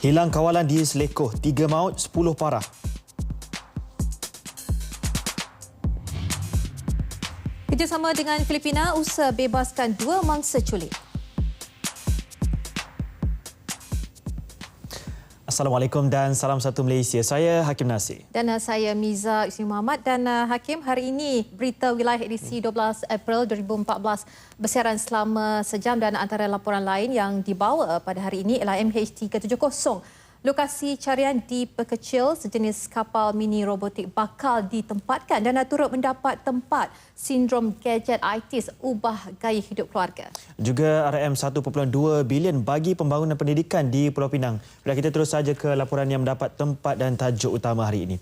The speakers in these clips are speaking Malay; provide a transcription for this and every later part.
Hilang kawalan di Selekoh, 3 maut, 10 parah. Kerjasama dengan Filipina, usaha bebaskan 2 mangsa culik. Assalamualaikum dan salam satu Malaysia. Saya Hakim Nasir. Dan saya Miza Isni Muhammad. Dan Hakim, hari ini berita wilayah edisi 12 April 2014 bersiaran selama sejam dan antara laporan lain yang dibawa pada hari ini ialah MH370. Lokasi carian diperkecil, sejenis kapal mini robotik bakal ditempatkan dan turut mendapat tempat sindrom gadget ITIS ubah gaya hidup keluarga. Juga RM1.2 bilion bagi pembangunan pendidikan di Pulau Pinang. Bila kita terus saja ke laporan yang mendapat tempat dan tajuk utama hari ini.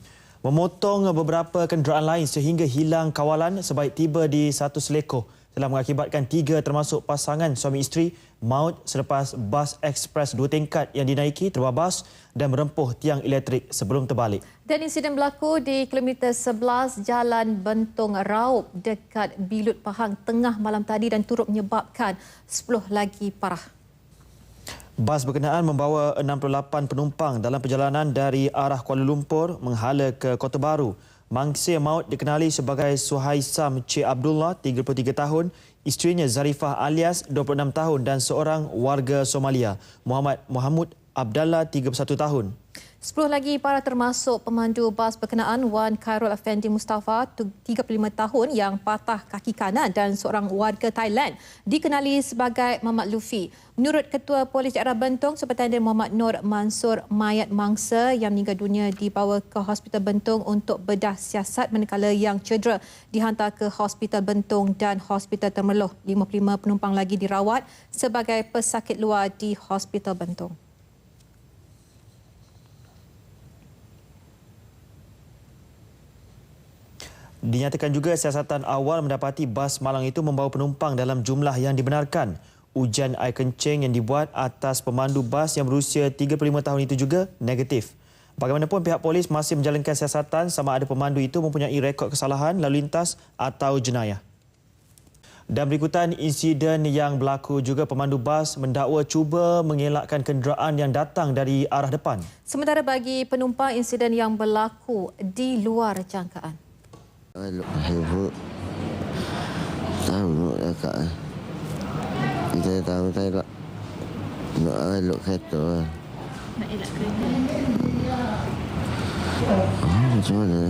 Memotong beberapa kenderaan lain sehingga hilang kawalan sebaik tiba di satu Selekoh telah mengakibatkan 3 termasuk pasangan suami isteri maut selepas bas ekspres 2 tingkat yang dinaiki terbabas dan merempuh tiang elektrik sebelum terbalik. Dan insiden berlaku di kilometer 11 Jalan Bentong Raup dekat Bilut Pahang tengah malam tadi dan turut menyebabkan 10 lagi parah. Bas berkenaan membawa 68 penumpang dalam perjalanan dari arah Kuala Lumpur menghala ke Kota Baru. Mangsa maut dikenali sebagai Suhaisam Cik Abdullah, 33 tahun, isterinya Zarifah alias 26 tahun dan seorang warga Somalia, Muhammad Abdallah, 31 tahun. 10 lagi parah termasuk pemandu bas berkenaan Wan Khairul Afendi Mustafa, 35 tahun yang patah kaki kanan dan seorang warga Thailand dikenali sebagai Muhammad Lufi. Menurut Ketua Polis Daerah Bentong, Superintendent Muhammad Nur Mansur, mayat mangsa yang meninggal dunia dibawa ke Hospital Bentong untuk bedah siasat manakala yang cedera dihantar ke Hospital Bentong dan Hospital Temerloh. 55 penumpang lagi dirawat sebagai pesakit luar di Hospital Bentong. Dinyatakan juga siasatan awal mendapati bas malang itu membawa penumpang dalam jumlah yang dibenarkan. Ujian air kencing yang dibuat atas pemandu bas yang berusia 35 tahun itu juga negatif. Bagaimanapun pihak polis masih menjalankan siasatan sama ada pemandu itu mempunyai rekod kesalahan lalu lintas atau jenayah. Dan berikutan insiden yang berlaku juga pemandu bas mendakwa cuba mengelakkan kenderaan yang datang dari arah depan. Sementara bagi penumpang, insiden yang berlaku di luar jangkaan. Elok ibu tahu dekat kita tahu saya nak elok kereta Nak elak kereta macam mana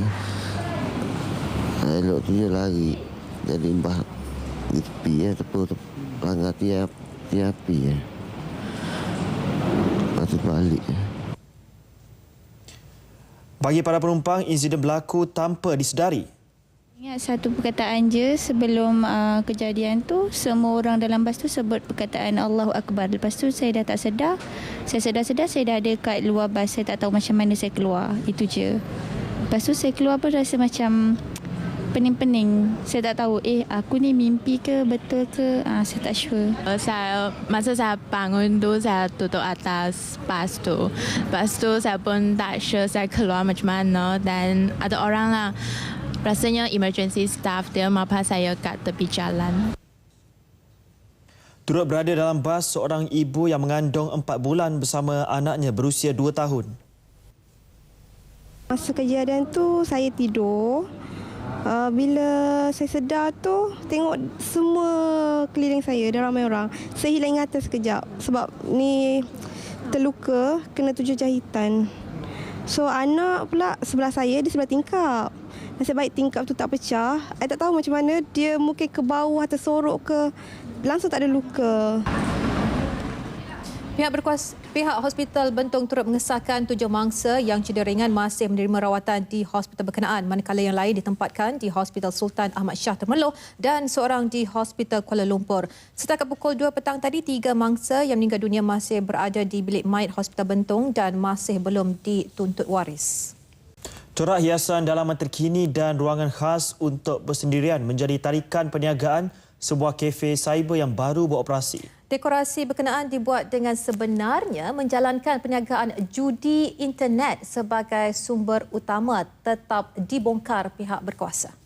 elok tu je lari jadi mbah di tepi tepuk langgar tiap api lepas tu balik. Bagi para penumpang, insiden berlaku tanpa disedari. Ingat satu perkataan je sebelum kejadian tu, semua orang dalam bas tu sebut perkataan Allahu Akbar. Lepas tu saya dah tak sedar. Saya sedar-sedar saya dah ada kat luar bas. Saya tak tahu macam mana saya keluar. Itu je. Lepas tu saya keluar pun rasa macam pening-pening. Saya tak tahu aku ni mimpi ke betul ke. Saya tak sure. Masa saya bangun tu saya duduk atas bas tu. Lepas tu saya pun tak sure saya keluar macam mana dan ada orang lah. Rasanya emergency staff dia mampas saya kat tepi jalan. Turut berada dalam bas seorang ibu yang mengandung 4 bulan bersama anaknya berusia 2 tahun. Masa kejadian tu saya tidur. Bila saya sedar tu tengok semua keliling saya ada ramai orang. Saya hilang ingatan sekejap sebab ni terluka kena 7 jahitan. So anak pula sebelah saya, dia sebelah tingkap. Nasib baik tingkap tu tak pecah. Saya tak tahu macam mana dia mungkin ke bawah tersorok ke, langsung tak ada luka. Pihak Hospital Bentong turut mengesahkan 7 mangsa yang cedera ringan masih menerima rawatan di hospital berkenaan, manakala yang lain ditempatkan di Hospital Sultan Ahmad Shah Temerloh dan seorang di Hospital Kuala Lumpur. Setakat pukul 2 petang tadi, 3 mangsa yang meninggal dunia masih berada di bilik mayat Hospital Bentong dan masih belum dituntut waris. Corak hiasan dalaman terkini dan ruangan khas untuk bersendirian menjadi tarikan perniagaan sebuah kafe cyber yang baru beroperasi. Dekorasi berkenaan dibuat dengan sebenarnya menjalankan perniagaan judi internet sebagai sumber utama tetap dibongkar pihak berkuasa.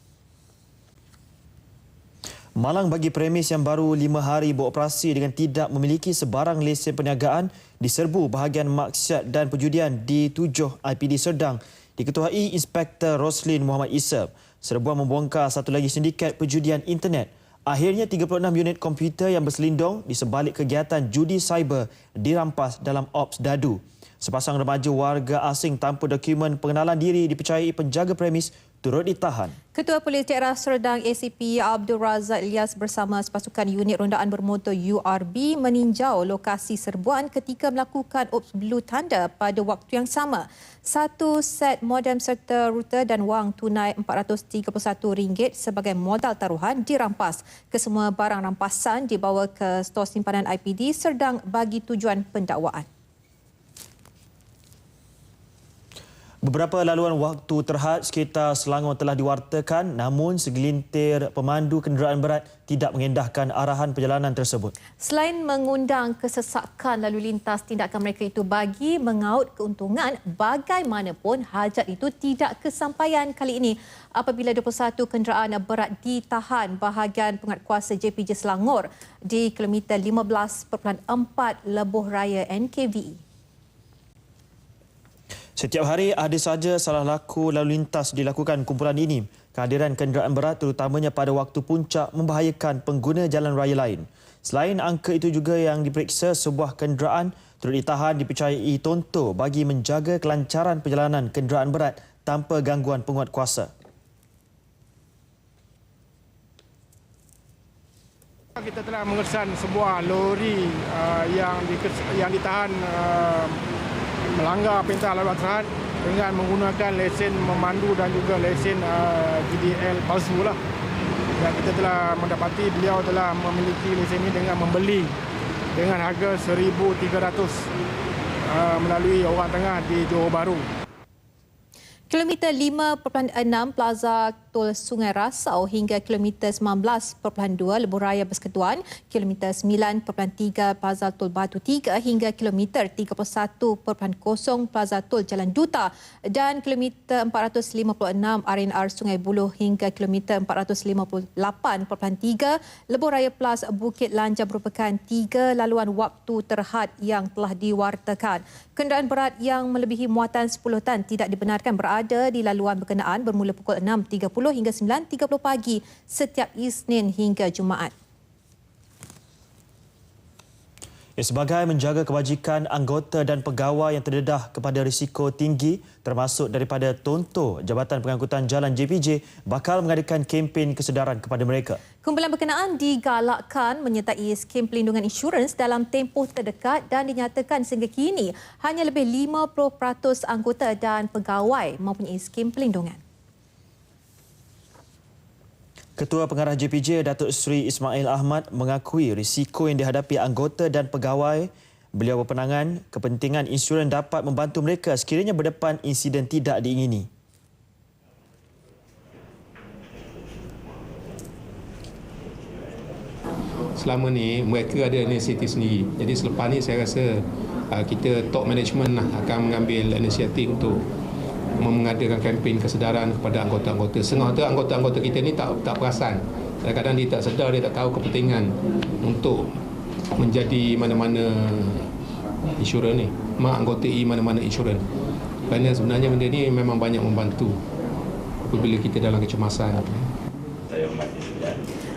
Malang bagi premis yang baru 5 hari beroperasi dengan tidak memiliki sebarang lesen perniagaan diserbu bahagian maksiat dan perjudian di 7 IPD Serdang diketuai Inspektor Roslin Muhammad Isab. Serbuan membongkar satu lagi sindiket perjudian internet. Akhirnya 36 unit komputer yang berselindung di sebalik kegiatan judi cyber dirampas dalam Ops Dadu. Sepasang remaja warga asing tanpa dokumen pengenalan diri dipercayai penjaga premis turut ditahan. Ketua Polis Daerah Serdang ACP Abdul Razak Ilyas bersama sepasukan unit rondaan bermotor URB meninjau lokasi serbuan ketika melakukan Ops Blue Tanda pada waktu yang sama. Satu set modem serta router dan wang tunai RM431 sebagai modal taruhan dirampas. Kesemua barang rampasan dibawa ke stor simpanan IPD Serdang bagi tujuan pendakwaan. Beberapa laluan waktu terhad sekitar Selangor telah diwartakan, namun segelintir pemandu kenderaan berat tidak mengendahkan arahan perjalanan tersebut. Selain mengundang kesesakan lalu lintas, tindakan mereka itu bagi mengaut keuntungan, bagaimanapun hajat itu tidak kesampaian kali ini apabila 21 kenderaan berat ditahan bahagian penguatkuasa JPJ Selangor di kilometer 15.4 Lebuh Raya NKVE. Setiap hari ada saja salah laku lalu lintas dilakukan kumpulan ini. Kehadiran kenderaan berat terutamanya pada waktu puncak membahayakan pengguna jalan raya lain. Selain angka itu juga yang diperiksa, sebuah kenderaan turut ditahan dipercayai tonto bagi menjaga kelancaran perjalanan kenderaan berat tanpa gangguan penguatkuasa. Kita telah mengesan sebuah lori yang ditahan melanggar perintah lalu terhad dengan menggunakan lesen memandu dan juga lesen GDL palsu lah. Dan kita telah mendapati beliau telah memiliki lesen ini dengan membeli dengan harga RM1,300 melalui orang tengah di Johor Bahru. Kilometer 5.6 Plaza Tol Sungai Rasau hingga kilometer 19.2 Lebuh Raya Persekutuan, kilometer 9.3 Plaza Tol Batu 3 hingga kilometer 31.0 Plaza Tol Jalan Duta dan kilometer 456 RNR Sungai Buloh hingga kilometer 458.3 Lebuh Raya Plus Bukit Lanjar merupakan 3 laluan waktu terhad yang telah diwartakan. Kenderaan berat yang melebihi muatan 10 tan tidak dibenarkan berada di laluan berkenaan bermula pukul 6.30 hingga 9.30 pagi setiap Isnin hingga Jumaat. Sebagai menjaga kebajikan anggota dan pegawai yang terdedah kepada risiko tinggi termasuk daripada tonto, Jabatan Pengangkutan Jalan JPJ bakal mengadakan kempen kesedaran kepada mereka. Kumpulan berkenaan digalakkan menyertai skim pelindungan insurans dalam tempoh terdekat dan dinyatakan sehingga kini hanya lebih 50% anggota dan pegawai mempunyai skim pelindungan. Ketua Pengarah JPJ Datuk Seri Ismail Ahmad mengakui risiko yang dihadapi anggota dan pegawai. Beliau berpandangan kepentingan insurans dapat membantu mereka sekiranya berdepan insiden tidak diingini. Selama ni mereka ada inisiatif sendiri. Jadi selepas ni saya rasa kita top management lah akan mengambil inisiatif untuk mengadakan kempen kesedaran kepada anggota-anggota. Setengah anggota-anggota kita ni tak perasan. Kadang-kadang dia tak sedar, dia tak tahu kepentingan untuk menjadi mana-mana insurans ni, menganggotai mana-mana insurans. Kerana sebenarnya benda ni memang banyak membantu apabila kita dalam kecemasan.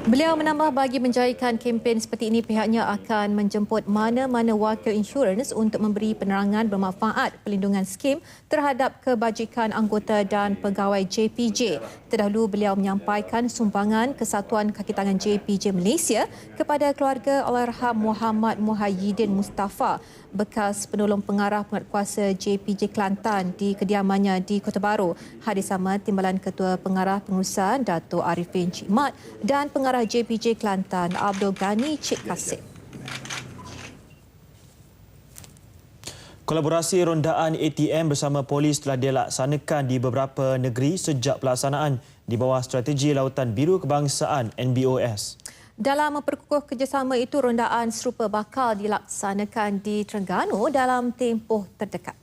Beliau menambah bagi menjayakan kempen seperti ini, pihaknya akan menjemput mana-mana wakil insurans untuk memberi penerangan bermanfaat pelindungan skim terhadap kebajikan anggota dan pegawai JPJ. Terdahulu beliau menyampaikan sumbangan Kesatuan Kaki Tangan JPJ Malaysia kepada keluarga Allahyarham Muhammad Muhyiddin Mustafa, bekas penolong pengarah penguatkuasa JPJ Kelantan di kediamannya di Kota Baru. Hadir sama Timbalan Ketua Pengarah Pengurusan Dato' Arifin Cik Mat dan Pengarah JPJ Kelantan Abdul Ghani Cik Kassim. Kolaborasi rondaan ATM bersama polis telah dilaksanakan di beberapa negeri sejak pelaksanaan di bawah Strategi Lautan Biru Kebangsaan NBOS. Dalam memperkukuh kerjasama itu, rondaan serupa bakal dilaksanakan di Terengganu dalam tempoh terdekat.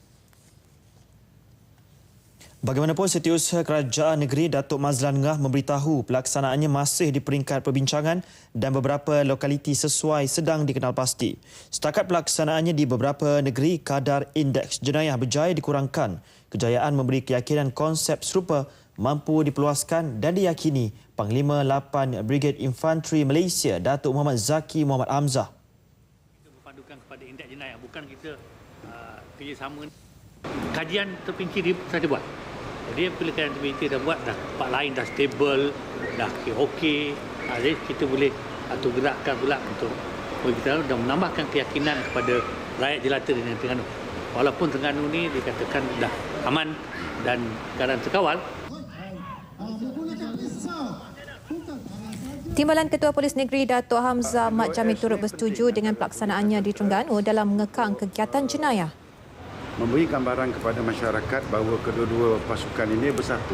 Bagaimanapun, Setiausaha Kerajaan Negeri Datuk Mazlan Ngah memberitahu pelaksanaannya masih di peringkat perbincangan dan beberapa lokaliti sesuai sedang dikenal pasti. Setakat pelaksanaannya di beberapa negeri, kadar indeks jenayah berjaya dikurangkan. Kejayaan memberi keyakinan konsep serupa mampu dipeluaskan dan diyakini Panglima 8 Brigade Infanteri Malaysia Datuk Muhammad Zaki Muhammad Hamzah. Kita berpandukan kepada indeks jenayah, bukan kita kerjasama. Kajian terperinci saya dibuat. Jadi bila kajian terperinci dah buat, dah tempat lain dah stable, dah okey. Jadi kita boleh atur gerakkan pula untuk kita dan menambahkan keyakinan kepada rakyat jelata di Terengganu. Walaupun Terengganu ni dikatakan dah aman dan keadaan terkawal. Timbalan Ketua Polis Negeri Datuk Hamzah Mat Jamil turut bersetuju dengan pelaksanaannya di Terengganu dalam mengekang kegiatan jenayah. Memberi gambaran kepada masyarakat bahawa kedua-dua pasukan ini bersatu,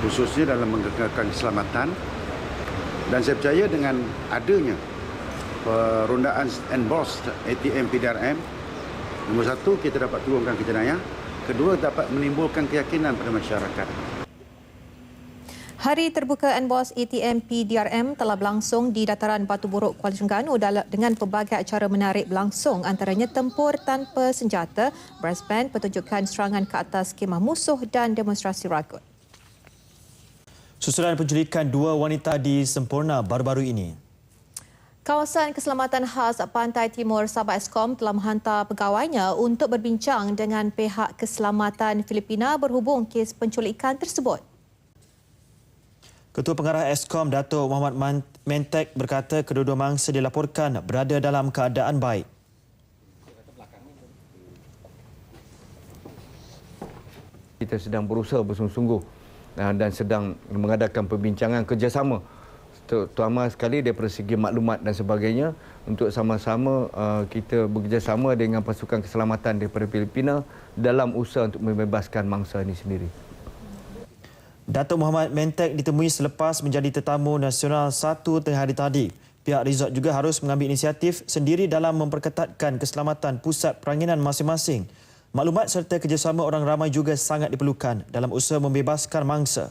khususnya dalam mengekalkan keselamatan. Dan saya percaya dengan adanya perundaan NBOS ATM PDRM, nombor satu, kita dapat turunkan jenayah. Kedua, dapat menimbulkan keyakinan pada masyarakat. Hari terbuka NBOS ATM PDRM telah berlangsung di dataran Batu Buruk, Kuala Terengganu dengan pelbagai acara menarik berlangsung, antaranya tempur tanpa senjata, brass band, pertunjukan serangan ke atas kemah musuh dan demonstrasi ragut. Susulan penculikan 2 wanita di Semporna baru-baru ini. Kawasan Keselamatan Khas Pantai Timur Sabah Eskom telah menghantar pegawainya untuk berbincang dengan pihak keselamatan Filipina berhubung kes penculikan tersebut. Ketua Pengarah Eskom Datuk Muhammad Mentek berkata kedua-dua mangsa dilaporkan berada dalam keadaan baik. Kita sedang berusaha bersungguh-sungguh dan sedang mengadakan perbincangan kerjasama, terutama sekali daripada segi maklumat dan sebagainya, untuk sama-sama kita bekerjasama dengan pasukan keselamatan daripada Filipina dalam usaha untuk membebaskan mangsa ini sendiri. Datuk Muhammad Mentek ditemui selepas menjadi tetamu nasional 1 tengah hari tadi. Pihak resort juga harus mengambil inisiatif sendiri dalam memperketatkan keselamatan pusat peranginan masing-masing. Maklumat serta kerjasama orang ramai juga sangat diperlukan dalam usaha membebaskan mangsa.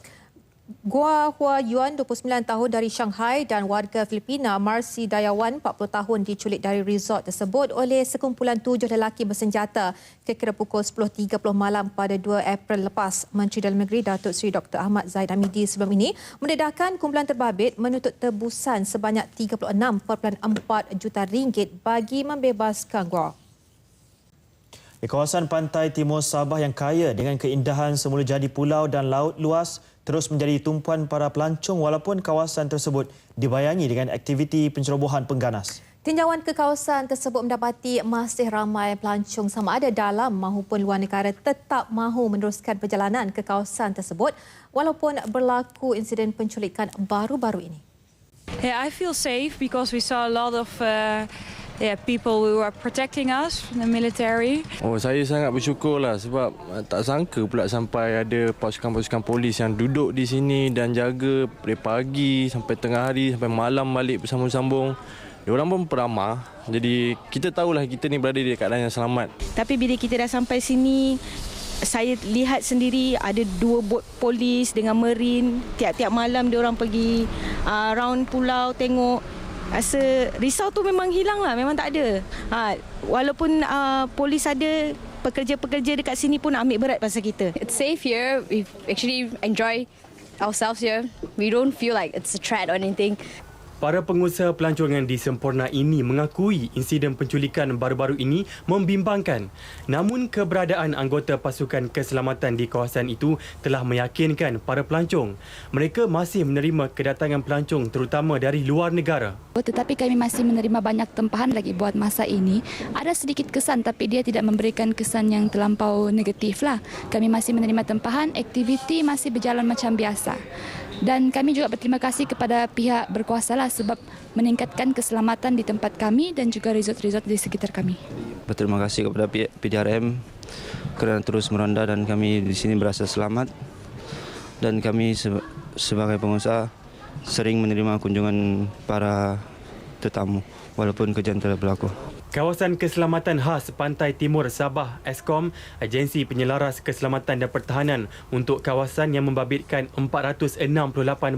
Gua Hua Yuan, 29 tahun dari Shanghai dan warga Filipina Marcy Dayawan, 40 tahun diculik dari resort tersebut oleh sekumpulan 7 lelaki bersenjata kira-kira pukul 10.30 malam pada 2 April lepas. Menteri Dalam Negeri Datuk Seri Dr. Ahmad Zaid Hamidi sebelum ini mendedahkan kumpulan terbabit menuntut tebusan sebanyak 36.4 juta ringgit bagi membebaskan Gua. Di kawasan pantai timur Sabah yang kaya dengan keindahan semula jadi pulau dan laut luas terus menjadi tumpuan para pelancong walaupun kawasan tersebut dibayangi dengan aktiviti pencerobohan pengganas. Tinjauan ke kawasan tersebut mendapati masih ramai pelancong sama ada dalam maupun luar negara tetap mahu meneruskan perjalanan ke kawasan tersebut walaupun berlaku insiden penculikan baru-baru ini. Yeah, I feel safe because we saw a lot of people who are protecting us from the military. Saya sangat bersyukurlah sebab tak sangka pula sampai ada pasukan-pasukan polis yang duduk di sini dan jaga dari pagi sampai tengah hari sampai malam balik bersambung-sambung. Diorang pun peramah. Jadi kita tahulah kita ni berada di keadaan yang selamat. Tapi bila kita dah sampai sini, saya lihat sendiri ada 2 bot polis dengan marine. Tiap-tiap malam diorang pergi round pulau tengok. Rasa risau tu memang hilang lah, memang tak ada. Walaupun polis ada, pekerja-pekerja dekat sini pun ambil berat pasal kita. It's safe here. We actually enjoy ourselves here. We don't feel like it's a threat or anything. Para pengusaha pelancongan di Semporna ini mengakui insiden penculikan baru-baru ini membimbangkan. Namun keberadaan anggota pasukan keselamatan di kawasan itu telah meyakinkan para pelancong. Mereka masih menerima kedatangan pelancong terutama dari luar negara. Tetapi kami masih menerima banyak tempahan lagi buat masa ini. Ada sedikit kesan tapi dia tidak memberikan kesan yang terlampau negatif lah. Kami masih menerima tempahan, aktiviti masih berjalan macam biasa. Dan kami juga berterima kasih kepada pihak berkuasa lah sebab meningkatkan keselamatan di tempat kami dan juga resort-resort di sekitar kami. Berterima kasih kepada pihak PDRM kerana terus meronda dan kami di sini berasa selamat. Dan kami sebagai pengusaha sering menerima kunjungan para tetamu walaupun kejadian telah berlaku. Kawasan Keselamatan Khas Pantai Timur Sabah Eskom, agensi penyelaras keselamatan dan pertahanan untuk kawasan yang membabitkan 468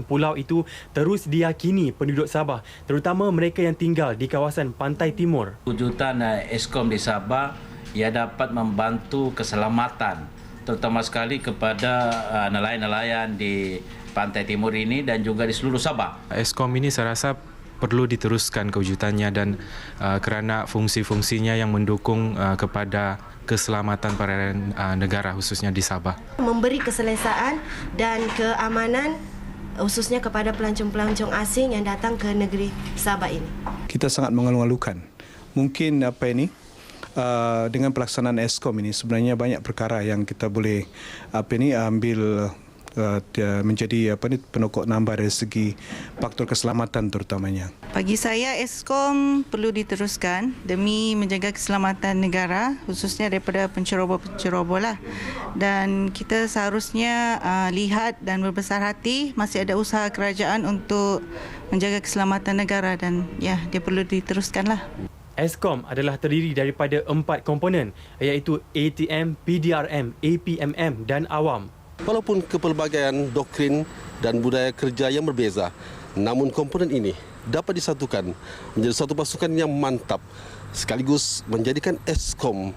pulau itu terus diyakini penduduk Sabah, terutama mereka yang tinggal di kawasan Pantai Timur. Wujudan Eskom di Sabah ia dapat membantu keselamatan terutama sekali kepada nelayan-nelayan di Pantai Timur ini dan juga di seluruh Sabah. Eskom ini saya rasa perlu diteruskan kewujudannya dan kerana fungsi-fungsinya yang mendukung kepada keselamatan perairan negara khususnya di Sabah. Memberi keselesaan dan keamanan khususnya kepada pelancong-pelancong asing yang datang ke negeri Sabah ini. Kita sangat mengalu-alukan. Mungkin dengan pelaksanaan Eskom ini sebenarnya banyak perkara yang kita boleh ambil menjadi penokok nambah dari segi faktor keselamatan terutamanya. Bagi saya Eskom perlu diteruskan demi menjaga keselamatan negara khususnya daripada penceroboh-penceroboh lah. Dan kita seharusnya lihat dan berbesar hati masih ada usaha kerajaan untuk menjaga keselamatan negara dan ya dia perlu diteruskanlah. Eskom adalah terdiri daripada 4 komponen iaitu ATM, PDRM, APMM dan Awam. Walaupun kepelbagaian doktrin dan budaya kerja yang berbeza, namun komponen ini dapat disatukan menjadi satu pasukan yang mantap sekaligus menjadikan Eskom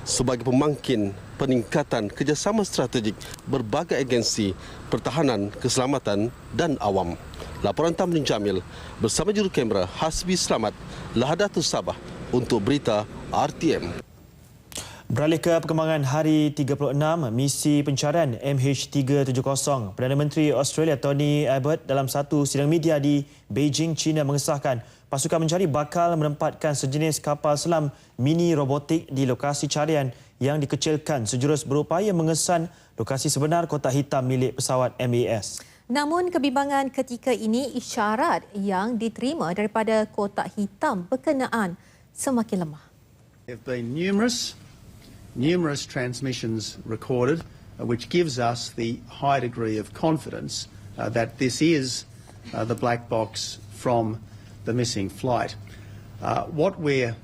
sebagai pemangkin peningkatan kerjasama strategik berbagai agensi pertahanan, keselamatan dan awam. Laporan Tamrin Jamil bersama juru kamera Hasbi Slamat, Lahadatul Sabah untuk berita RTM. Beralih ke perkembangan hari 36, misi pencarian MH370, Perdana Menteri Australia Tony Abbott dalam satu sidang media di Beijing, China mengesahkan pasukan mencari bakal menempatkan sejenis kapal selam mini robotik di lokasi carian yang dikecilkan sejurus berupaya mengesan lokasi sebenar kotak hitam milik pesawat MAS. Namun kebimbangan ketika ini isyarat yang diterima daripada kotak hitam berkenaan semakin lemah. There have been numerous transmissions recorded, which gives us the high degree of confidence that this is the black box from the missing flight. What we're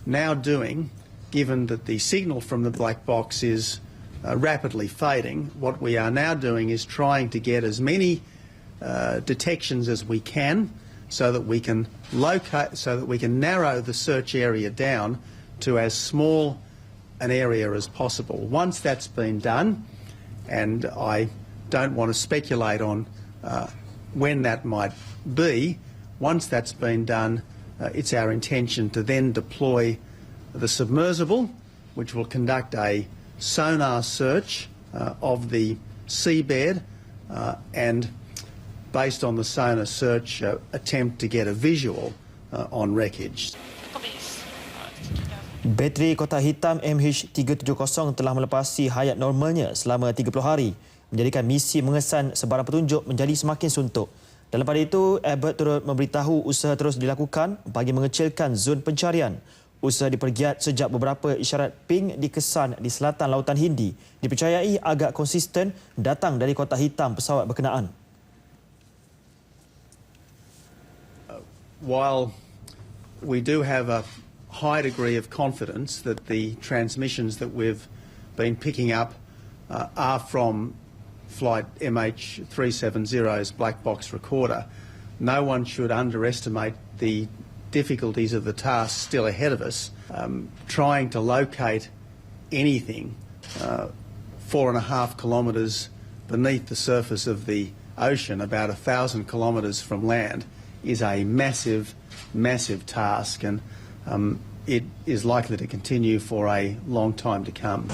now doing, given that the signal from the black box is rapidly fading, what we are now doing is trying to get as many detections as we can so that we can narrow the search area down to as small an area as possible. Once that's been done, and I don't want to speculate on when that might be, once that's been done, it's our intention to then deploy the submersible, which will conduct a sonar search of the seabed and based on the sonar search attempt to get a visual on wreckage. Bateri kotak hitam MH370 telah melepasi hayat normalnya selama 30 hari, menjadikan misi mengesan sebarang petunjuk menjadi semakin suntuk. Dalam pada itu, Abbott turut memberitahu usaha terus dilakukan bagi mengecilkan zon pencarian. Usaha dipergiat sejak beberapa isyarat ping dikesan di selatan Lautan Hindi dipercayai agak konsisten datang dari kotak hitam pesawat berkenaan. While we do have a high degree of confidence that the transmissions that we've been picking up are from flight MH370's black box recorder, no one should underestimate the difficulties of the task still ahead of us. Trying to locate anything 4.5 kilometres beneath the surface of the ocean, about 1,000 kilometres from land, is a massive task, and it is likely to continue for a long time to come.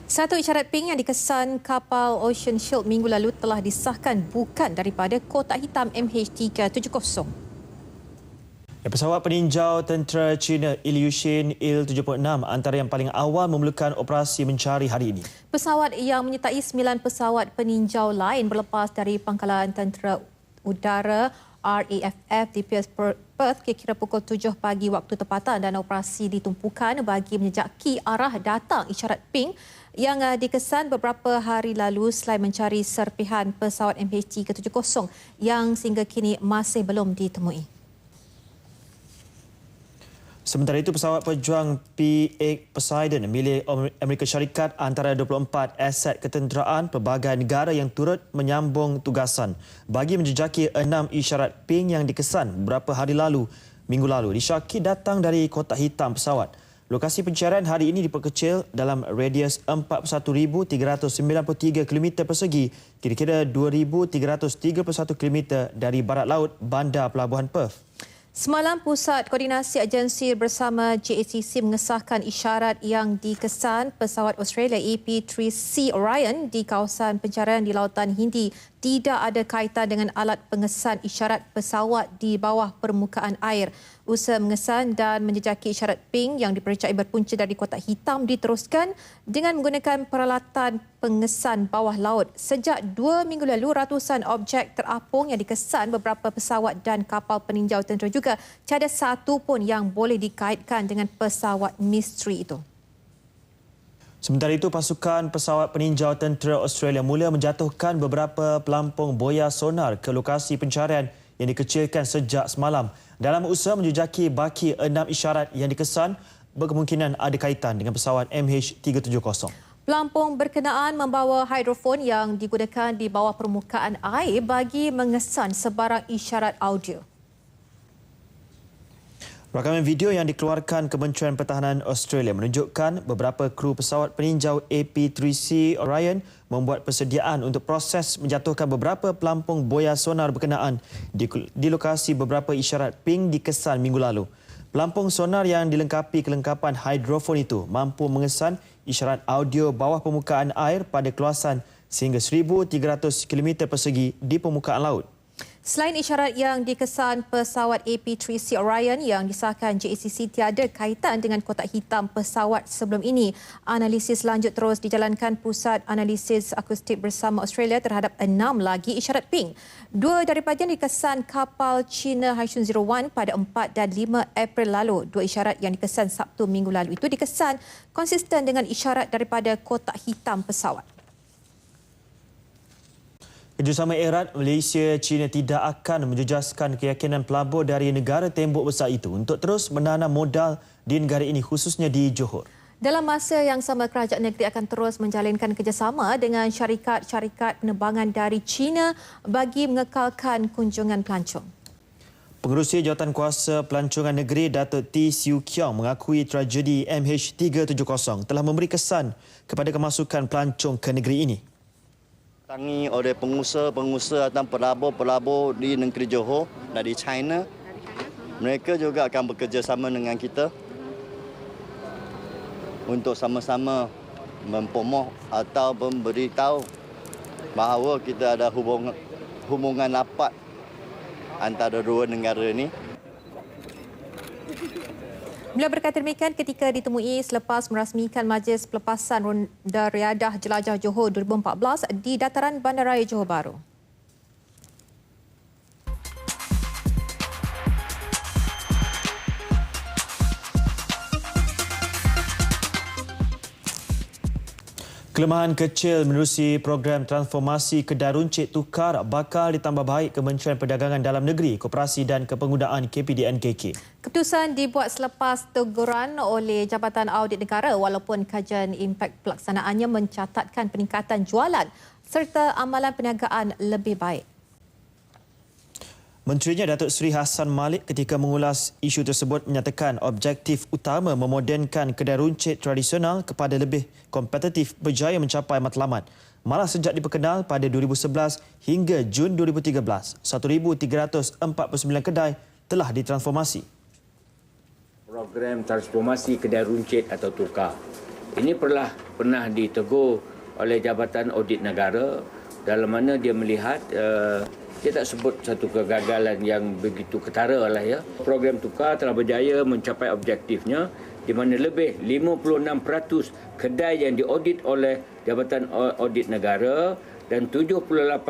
Satu isyarat ping yang dikesan kapal Ocean Shield minggu lalu telah disahkan bukan daripada kotak hitam MH370. Pesawat peninjau tentera China Ilyushin Il-76 antara yang paling awal memulakan operasi mencari hari ini. Pesawat yang menyertai 9 pesawat peninjau lain berlepas dari pangkalan tentera udara RAFF di Perth kira-kira pukul 7 pagi waktu tempatan, dan operasi ditumpukan bagi menjejaki arah datang isyarat ping yang dikesan beberapa hari lalu selain mencari serpihan pesawat MH370 yang sehingga kini masih belum ditemui. Sementara itu, pesawat pejuang P-8 Poseidon milik Amerika Syarikat antara 24 aset ketenteraan pelbagai negara yang turut menyambung tugasan bagi menjejaki 6 isyarat ping yang dikesan beberapa hari lalu, minggu lalu. Disyaki datang dari kotak hitam pesawat. Lokasi pencarian hari ini diperkecil dalam radius 41,393 km persegi, kira-kira 2,331 km dari barat laut bandar pelabuhan Perth. Semalam, Pusat Koordinasi Agensi bersama JACC mengesahkan isyarat yang dikesan pesawat Australia AP3C Orion di kawasan pencarian di Lautan Hindi tidak ada kaitan dengan alat pengesan isyarat pesawat di bawah permukaan air. Usaha mengesan dan menjejaki isyarat ping yang dipercayai berpunca dari kotak hitam diteruskan dengan menggunakan peralatan pengesan bawah laut. Sejak 2 minggu lalu, ratusan objek terapung yang dikesan beberapa pesawat dan kapal peninjau tentera juga. Tiada satu pun yang boleh dikaitkan dengan pesawat misteri itu. Sementara itu, pasukan pesawat peninjau tentera Australia mula menjatuhkan beberapa pelampung boya sonar ke lokasi pencarian yang dikecilkan sejak semalam. Dalam usaha menjejaki baki 6 isyarat yang dikesan berkemungkinan ada kaitan dengan pesawat MH370. Pelampung berkenaan membawa hidrofon yang digunakan di bawah permukaan air bagi mengesan sebarang isyarat audio. Rakaman video yang dikeluarkan Kementerian Pertahanan Australia menunjukkan beberapa kru pesawat peninjau AP3C Orion membuat persediaan untuk proses menjatuhkan beberapa pelampung boya sonar berkenaan di lokasi beberapa isyarat ping dikesan minggu lalu. Pelampung sonar yang dilengkapi kelengkapan hidrofon itu mampu mengesan isyarat audio bawah permukaan air pada keluasan sehingga 1,300 km persegi di permukaan laut. Selain isyarat yang dikesan pesawat AP3C Orion yang disahkan JACC tiada kaitan dengan kotak hitam pesawat sebelum ini, analisis lanjut terus dijalankan Pusat Analisis Akustik Bersama Australia terhadap 6 lagi isyarat ping. 2 daripadanya dikesan kapal China Haishun 01 pada 4 dan 5 April lalu. 2 isyarat yang dikesan Sabtu minggu lalu itu dikesan konsisten dengan isyarat daripada kotak hitam pesawat. Kerjasama erat Malaysia-China tidak akan menjejaskan keyakinan pelabur dari negara tembok besar itu untuk terus menanam modal di negara ini, khususnya di Johor. Dalam masa yang sama, kerajaan negeri akan terus menjalinkan kerjasama dengan syarikat-syarikat penerbangan dari China bagi mengekalkan kunjungan pelancong. Pengerusi Jawatankuasa Pelancongan Negeri Datuk T. Siu Kiong mengakui tragedi MH370 telah memberi kesan kepada kemasukan pelancong ke negeri ini. Tangi oleh pengusaha dan pelabur-pelabur di negeri Johor dan di China. Mereka juga akan bekerjasama dengan kita untuk sama-sama mempromoh atau memberitahu bahawa kita ada hubungan rapat antara dua negara ini. Beliau berkata demikian ketika ditemui selepas merasmikan Majlis Pelepasan Ronda Riadah Jelajah Johor 2014 di dataran Bandaraya Johor Bahru. Kelemahan kecil menerusi program transformasi kedai runcit tukar bakal ditambah baik Kementerian Perdagangan Dalam Negeri, Koperasi dan Kepenggunaan KPDNKK. Keputusan dibuat selepas teguran oleh Jabatan Audit Negara walaupun kajian impak pelaksanaannya mencatatkan peningkatan jualan serta amalan perniagaan lebih baik. Menterinya Datuk Seri Hassan Malik ketika mengulas isu tersebut menyatakan objektif utama memodernkan kedai runcit tradisional kepada lebih kompetitif berjaya mencapai matlamat. Malah sejak diperkenal pada 2011 hingga Jun 2013, 1,349 kedai telah ditransformasi. Program transformasi kedai runcit atau tukar ini pernah ditegur oleh Jabatan Audit Negara dalam mana dia melihat dia tak sebut satu kegagalan yang begitu ketara lah ya. Program tukar telah berjaya mencapai objektifnya di mana lebih 56% kedai yang diaudit oleh Jabatan Audit Negara dan 78%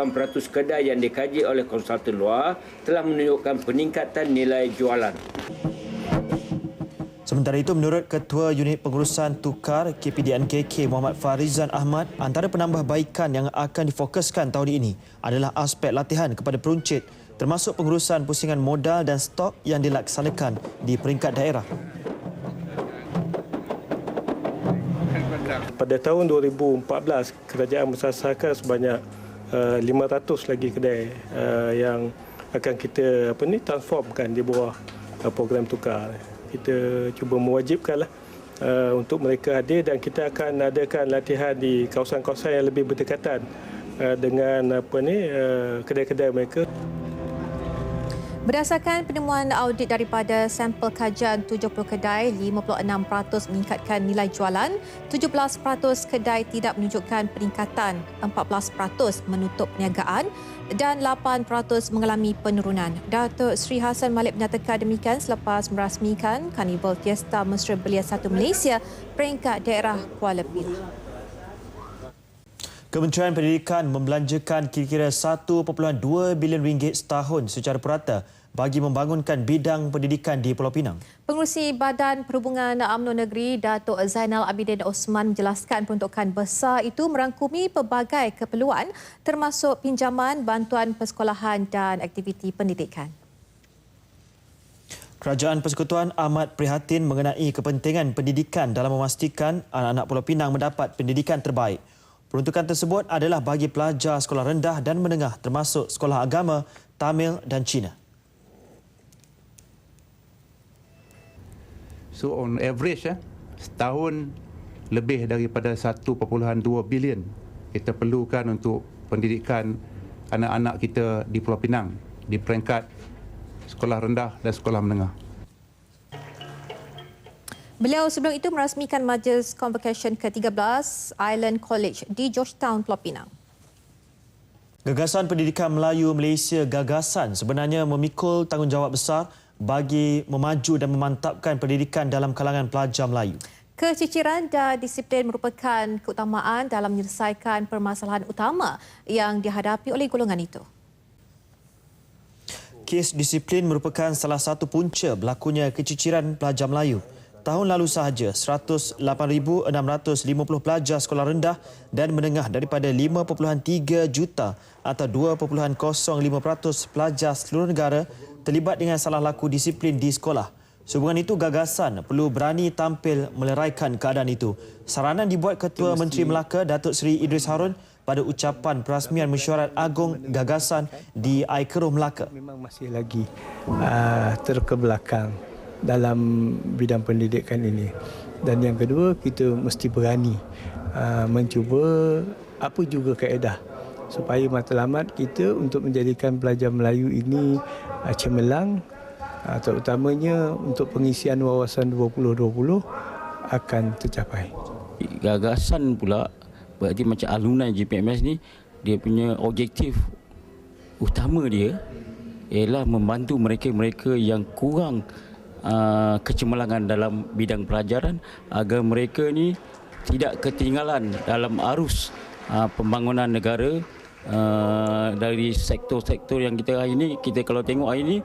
kedai yang dikaji oleh konsultan luar telah menunjukkan peningkatan nilai jualan. Sementara itu, menurut Ketua Unit Pengurusan Tukar KPDNKK Muhammad Farizan Ahmad, antara penambahbaikan yang akan difokuskan tahun ini adalah aspek latihan kepada peruncit termasuk pengurusan pusingan modal dan stok yang dilaksanakan di peringkat daerah. Pada tahun 2014, kerajaan mensasarkan sebanyak 500 lagi kedai yang akan kita transformkan di bawah program tukar. Kita cuba mewajibkanlah untuk mereka hadir dan kita akan adakan latihan di kawasan-kawasan yang lebih berdekatan dengan kedai-kedai mereka. Berdasarkan penemuan audit daripada sampel kajian 70 kedai, 56% meningkatkan nilai jualan, 17% kedai tidak menunjukkan peningkatan, 14% menutup perniagaan dan 8% mengalami penurunan. Datuk Seri Hassan Malik menyatakan demikian selepas merasmikan Karnival Fiesta Mesra Belia 1 Malaysia peringkat daerah Kuala Pilah. Kementerian Pendidikan membelanjakan kira-kira 1.2 bilion ringgit setahun secara purata bagi membangunkan bidang pendidikan di Pulau Pinang. Pengerusi Badan Perhubungan UMNO Negeri, Datuk Zainal Abidin Osman menjelaskan peruntukan besar itu merangkumi pelbagai keperluan termasuk pinjaman, bantuan persekolahan dan aktiviti pendidikan. Kerajaan Persekutuan amat prihatin mengenai kepentingan pendidikan dalam memastikan anak-anak Pulau Pinang mendapat pendidikan terbaik. Peruntukan tersebut adalah bagi pelajar sekolah rendah dan menengah termasuk sekolah agama, Tamil dan Cina. So on average, setahun lebih daripada 1.2 bilion kita perlukan untuk pendidikan anak-anak kita di Pulau Pinang di peringkat sekolah rendah dan sekolah menengah. Beliau sebelum itu merasmikan Majlis Convocation ke-13 Island College di Georgetown, Pulau Pinang. Gagasan Pendidikan Melayu Malaysia Gagasan sebenarnya memikul tanggungjawab besar bagi memaju dan memantapkan pendidikan dalam kalangan pelajar Melayu. Keciciran dan disiplin merupakan keutamaan dalam menyelesaikan permasalahan utama yang dihadapi oleh golongan itu. Kes disiplin merupakan salah satu punca berlakunya keciciran pelajar Melayu. Tahun lalu sahaja, 108,650 pelajar sekolah rendah dan menengah daripada 5.3 juta atau 2.05% pelajar seluruh negara terlibat dengan salah laku disiplin di sekolah. Sehubungan itu, Gagasan perlu berani tampil meleraikan keadaan itu. Saranan dibuat Ketua Menteri Melaka, Datuk Seri Idris Harun pada ucapan perasmian Mesyuarat Agung Gagasan di Aikeruh Melaka. Memang masih lagi terkebelakang dalam bidang pendidikan ini. Dan yang kedua, kita mesti berani mencuba apa juga kaedah supaya matlamat kita untuk menjadikan pelajar Melayu ini cemerlang, terutamanya untuk pengisian wawasan 2020 akan tercapai. Gagasan pula berarti macam alumni GPMS ni, dia punya objektif utama dia ialah membantu mereka-mereka yang kurang kecemerlangan dalam bidang pelajaran agar mereka ni tidak ketinggalan dalam arus pembangunan negara. Dari sektor-sektor yang kita hari ini, kita kalau tengok hari ini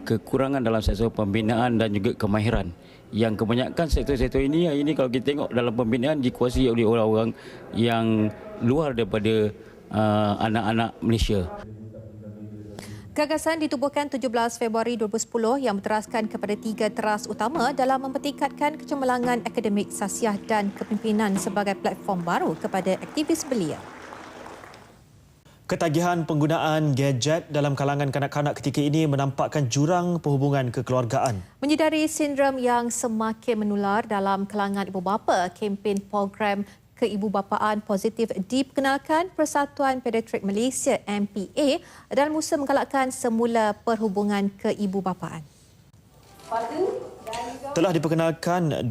kekurangan dalam sektor pembinaan dan juga kemahiran. Yang kebanyakan sektor-sektor ini hari ini kalau kita tengok dalam pembinaan dikuasai oleh orang-orang yang luar daripada anak-anak Malaysia. Gagasan ditubuhkan 17 Februari 2010 yang berteraskan kepada 3 teras utama dalam mempertingkatkan kecemerlangan akademik, sasiah dan kepimpinan sebagai platform baru kepada aktivis belia. Ketagihan penggunaan gadget dalam kalangan kanak-kanak ketika ini menampakkan jurang perhubungan kekeluargaan. Menyedari sindrom yang semakin menular dalam kalangan ibu bapa, kempen program keibubapaan positif diperkenalkan Persatuan Pediatrik Malaysia MPA dalam usaha menggalakkan semula perhubungan keibubapaan. Telah diperkenalkan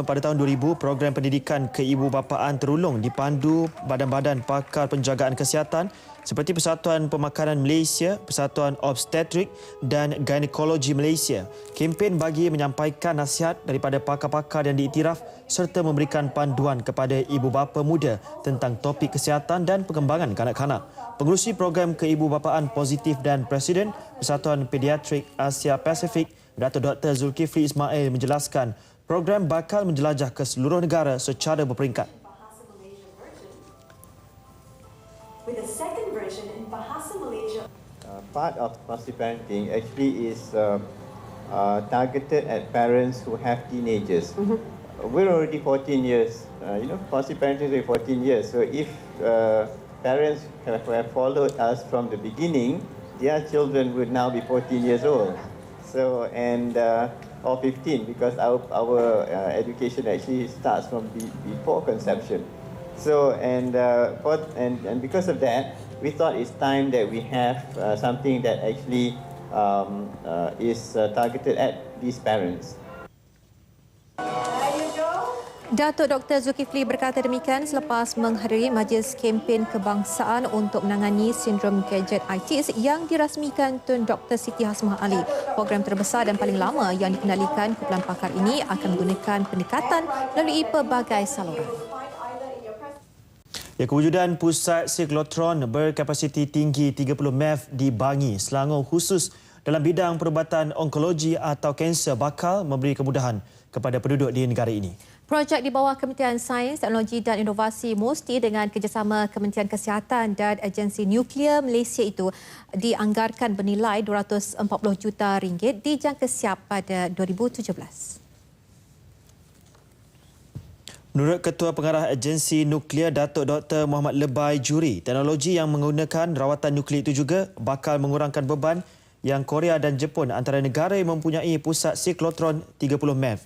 pada tahun 2000, program pendidikan keibubapaan terulung dipandu badan-badan pakar penjagaan kesihatan seperti Persatuan Pemakanan Malaysia, Persatuan Obstetrik dan Ginekologi Malaysia. Kempen bagi menyampaikan nasihat daripada pakar-pakar yang diiktiraf serta memberikan panduan kepada ibu bapa muda tentang topik kesihatan dan perkembangan kanak-kanak. Pengerusi program keibubapaan positif dan Presiden Persatuan Pediatrik Asia Pasifik, Datuk Dr. Zulkifli Ismail menjelaskan program bakal menjelajah ke seluruh negara secara berperingkat. Part of positive parenting actually is targeted at parents who have teenagers. we're already 14 years. Positive parenting is 14 years. So if parents have followed us from the beginning, their children would now be 14 years old. So or 15, because our education actually starts from before conception. So and because of that, we thought it's time that we have something that actually is targeted at these parents. Datuk Dr. Zulkifli berkata demikian selepas menghadiri majlis kempen kebangsaan untuk menangani sindrom gadget ITIS yang dirasmikan Tun Dr. Siti Hasmah Ali. Program terbesar dan paling lama yang dikendalikan kumpulan pakar ini akan menggunakan pendekatan melalui pelbagai saluran. Kewujudan pusat siklotron berkapasiti tinggi 30 MeV di Bangi, Selangor khusus dalam bidang perubatan onkologi atau kanser bakal memberi kemudahan kepada penduduk di negara ini. Projek di bawah Kementerian Sains, Teknologi dan Inovasi Musti dengan kerjasama Kementerian Kesihatan dan Agensi Nuklear Malaysia itu dianggarkan bernilai RM240 juta dijangka siap pada 2017. Menurut Ketua Pengarah Agensi Nuklear Datuk Dr. Muhammad Lebai Juri, teknologi yang menggunakan rawatan nuklear itu juga bakal mengurangkan beban yang Korea dan Jepun antara negara yang mempunyai pusat siklotron 30 MeV.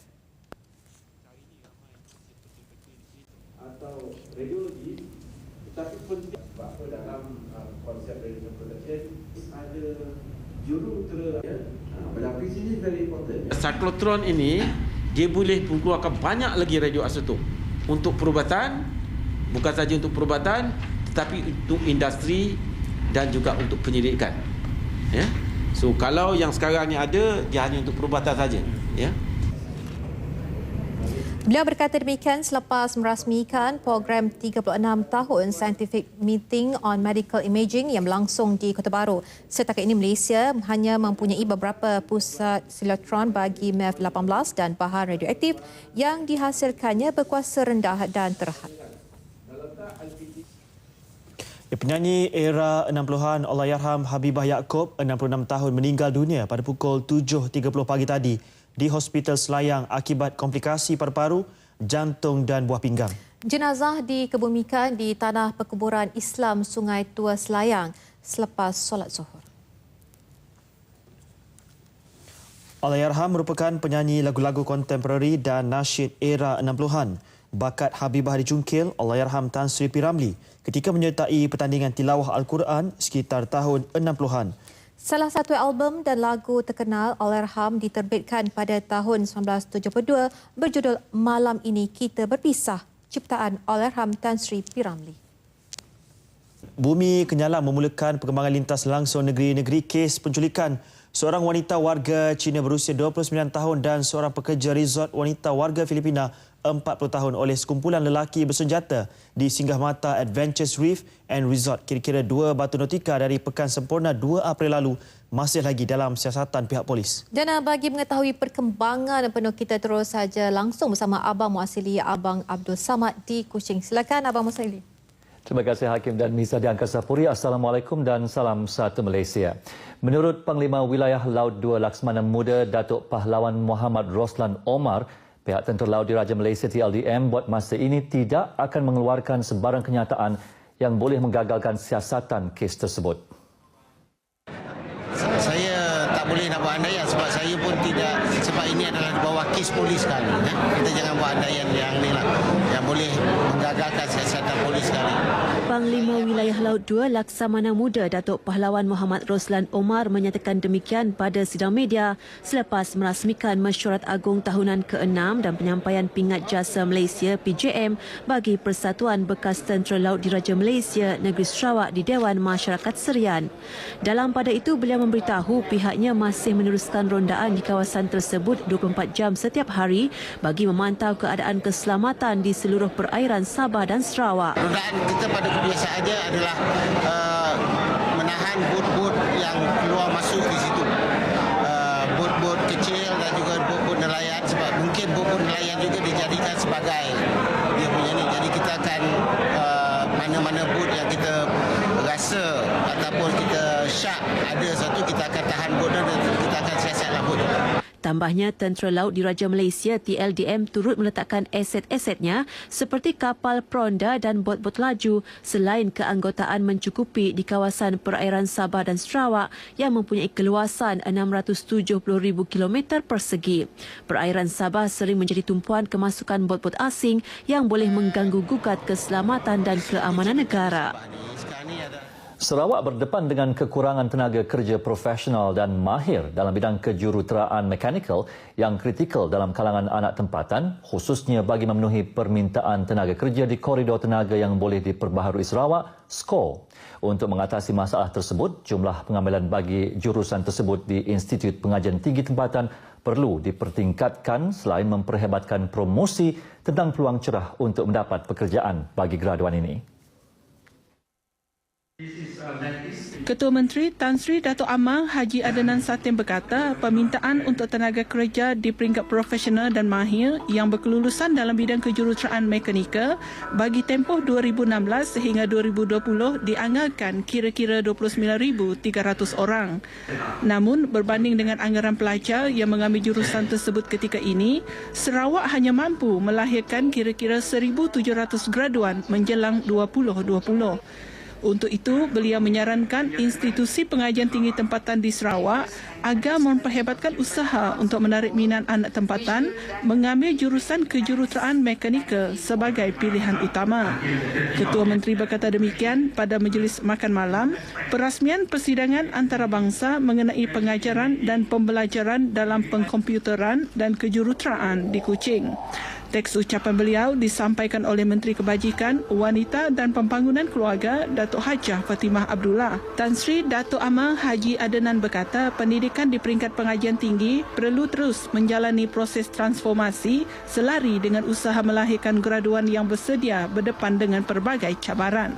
Siklotron ini dia boleh mengeluarkan banyak lagi radioisotop untuk perubatan, bukan saja untuk perubatan tetapi untuk industri dan juga untuk penyelidikan. Ya. So kalau yang sekarang ni ada dia hanya untuk perubatan saja, ya. Beliau berkata demikian selepas merasmikan program 36 tahun Scientific Meeting on Medical Imaging yang berlangsung di Kota Baru. Setakat ini Malaysia hanya mempunyai beberapa pusat siklotron bagi MEV-18 dan bahan radioaktif yang dihasilkannya berkuasa rendah dan terhad. Penyanyi era 60-an Allahyarham Habibah Yaakob, 66 tahun, meninggal dunia pada pukul 7.30 pagi tadi di Hospital Selayang akibat komplikasi paru-paru, jantung dan buah pinggang. Jenazah dikebumikan di Tanah Perkuburan Islam Sungai Tua Selayang selepas solat Zuhur. Allahyarham merupakan penyanyi lagu-lagu kontemporari dan nasyid era 60-an. Bakat Habibah dicungkil Allahyarham Tan Sri P. Ramlee ketika menyertai pertandingan tilawah Al-Quran sekitar tahun 60-an. Salah satu album dan lagu terkenal Allahyarham diterbitkan pada tahun 1972 berjudul Malam Ini Kita Berpisah, ciptaan Allahyarham Tan Sri P. Ramlee. Bumi Kenyalang memulakan perkembangan lintas langsung negeri-negeri kes penculikan seorang wanita warga Cina berusia 29 tahun dan seorang pekerja resort wanita warga Filipina 40 tahun oleh sekumpulan lelaki bersenjata di Singgahmata Adventures Reef and Resort kira-kira 2 batu nautika dari Pekan Sempurna 2 April lalu masih lagi dalam siasatan pihak polis. Dan bagi mengetahui perkembangan penuh, kita terus saja langsung bersama Abang Muasili Abang Abdul Samad di Kuching. Silakan Abang Muasili. Terima kasih Hakim dan Nisa di Angkasa Puri. Assalamualaikum dan salam satu Malaysia. Menurut Panglima Wilayah Laut 2 Laksamana Muda Datuk Pahlawan Muhammad Roslan Omar, pihak Tentera Laut Diraja Malaysia TLDM buat masa ini tidak akan mengeluarkan sebarang kenyataan yang boleh menggagalkan siasatan kes tersebut. Saya tak boleh nak buat andaian sebab saya pun tidak, sebab ini adalah di bawah kes polis sekali. Kita jangan buat andaian yang ni lah, yang boleh menggagalkan siasatan polis sekali. Panglima Wilayah Laut 2 Laksamana Muda Datuk Pahlawan Muhammad Roslan Omar menyatakan demikian pada sidang media selepas merasmikan Mesyuarat Agung Tahunan ke-6 dan penyampaian Pingat Jasa Malaysia PJM bagi Persatuan Bekas Tentera Laut Diraja Malaysia Negeri Sarawak di Dewan Masyarakat Serian. Dalam pada itu beliau memberitahu pihaknya masih meneruskan rondaan di kawasan tersebut 24 jam setiap hari bagi memantau keadaan keselamatan di seluruh perairan Sabah dan Sarawak. Rondaan kita pada kebiasaannya adalah menahan bot-bot yang keluar masuk di situ. Bot-bot kecil dan juga bot-bot nelayan, sebab mungkin bot-bot nelayan juga dijadikan sebagai dia punya ni. Jadi kita akan mana-mana bot yang kita rasa ataupun kita syak ada satu, kita akan tahan bot dan kita akan siasatlah bot. Tambahnya, Tentera Laut Diraja Malaysia TLDM turut meletakkan aset-asetnya seperti kapal peronda dan bot-bot laju selain keanggotaan mencukupi di kawasan perairan Sabah dan Sarawak yang mempunyai keluasan 670,000 km persegi. Perairan Sabah sering menjadi tumpuan kemasukan bot-bot asing yang boleh mengganggu gugat keselamatan dan keamanan negara. Sarawak berdepan dengan kekurangan tenaga kerja profesional dan mahir dalam bidang kejuruteraan mekanikal yang kritikal dalam kalangan anak tempatan, khususnya bagi memenuhi permintaan tenaga kerja di koridor tenaga yang boleh diperbaharui Sarawak, SCORE. Untuk mengatasi masalah tersebut, jumlah pengambilan bagi jurusan tersebut di Institut Pengajian Tinggi Tempatan perlu dipertingkatkan selain memperhebatkan promosi tentang peluang cerah untuk mendapat pekerjaan bagi graduan ini. Ketua Menteri Tan Sri Dato' Amar Haji Adnan Satin berkata permintaan untuk tenaga kerja di peringkat profesional dan mahir yang berkelulusan dalam bidang kejuruteraan mekanikal bagi tempoh 2016 sehingga 2020 dianggarkan kira-kira 29,300 orang. Namun berbanding dengan anggaran pelajar yang mengambil jurusan tersebut ketika ini, Sarawak hanya mampu melahirkan kira-kira 1,700 graduan menjelang 2020. Untuk itu, beliau menyarankan institusi pengajian tinggi tempatan di Sarawak agar memperhebatkan usaha untuk menarik minat anak tempatan mengambil jurusan kejuruteraan mekanikal sebagai pilihan utama. Ketua Menteri berkata demikian pada majlis makan malam perasmian persidangan antarabangsa mengenai pengajaran dan pembelajaran dalam pengkomputeran dan kejuruteraan di Kuching. Teks ucapan beliau disampaikan oleh Menteri Kebajikan, Wanita dan Pembangunan Keluarga Datuk Hajah Fatimah Abdullah. Tan Sri Dato' Amar Haji Adnan berkata pendidikan di peringkat pengajian tinggi perlu terus menjalani proses transformasi selari dengan usaha melahirkan graduan yang bersedia berdepan dengan pelbagai cabaran.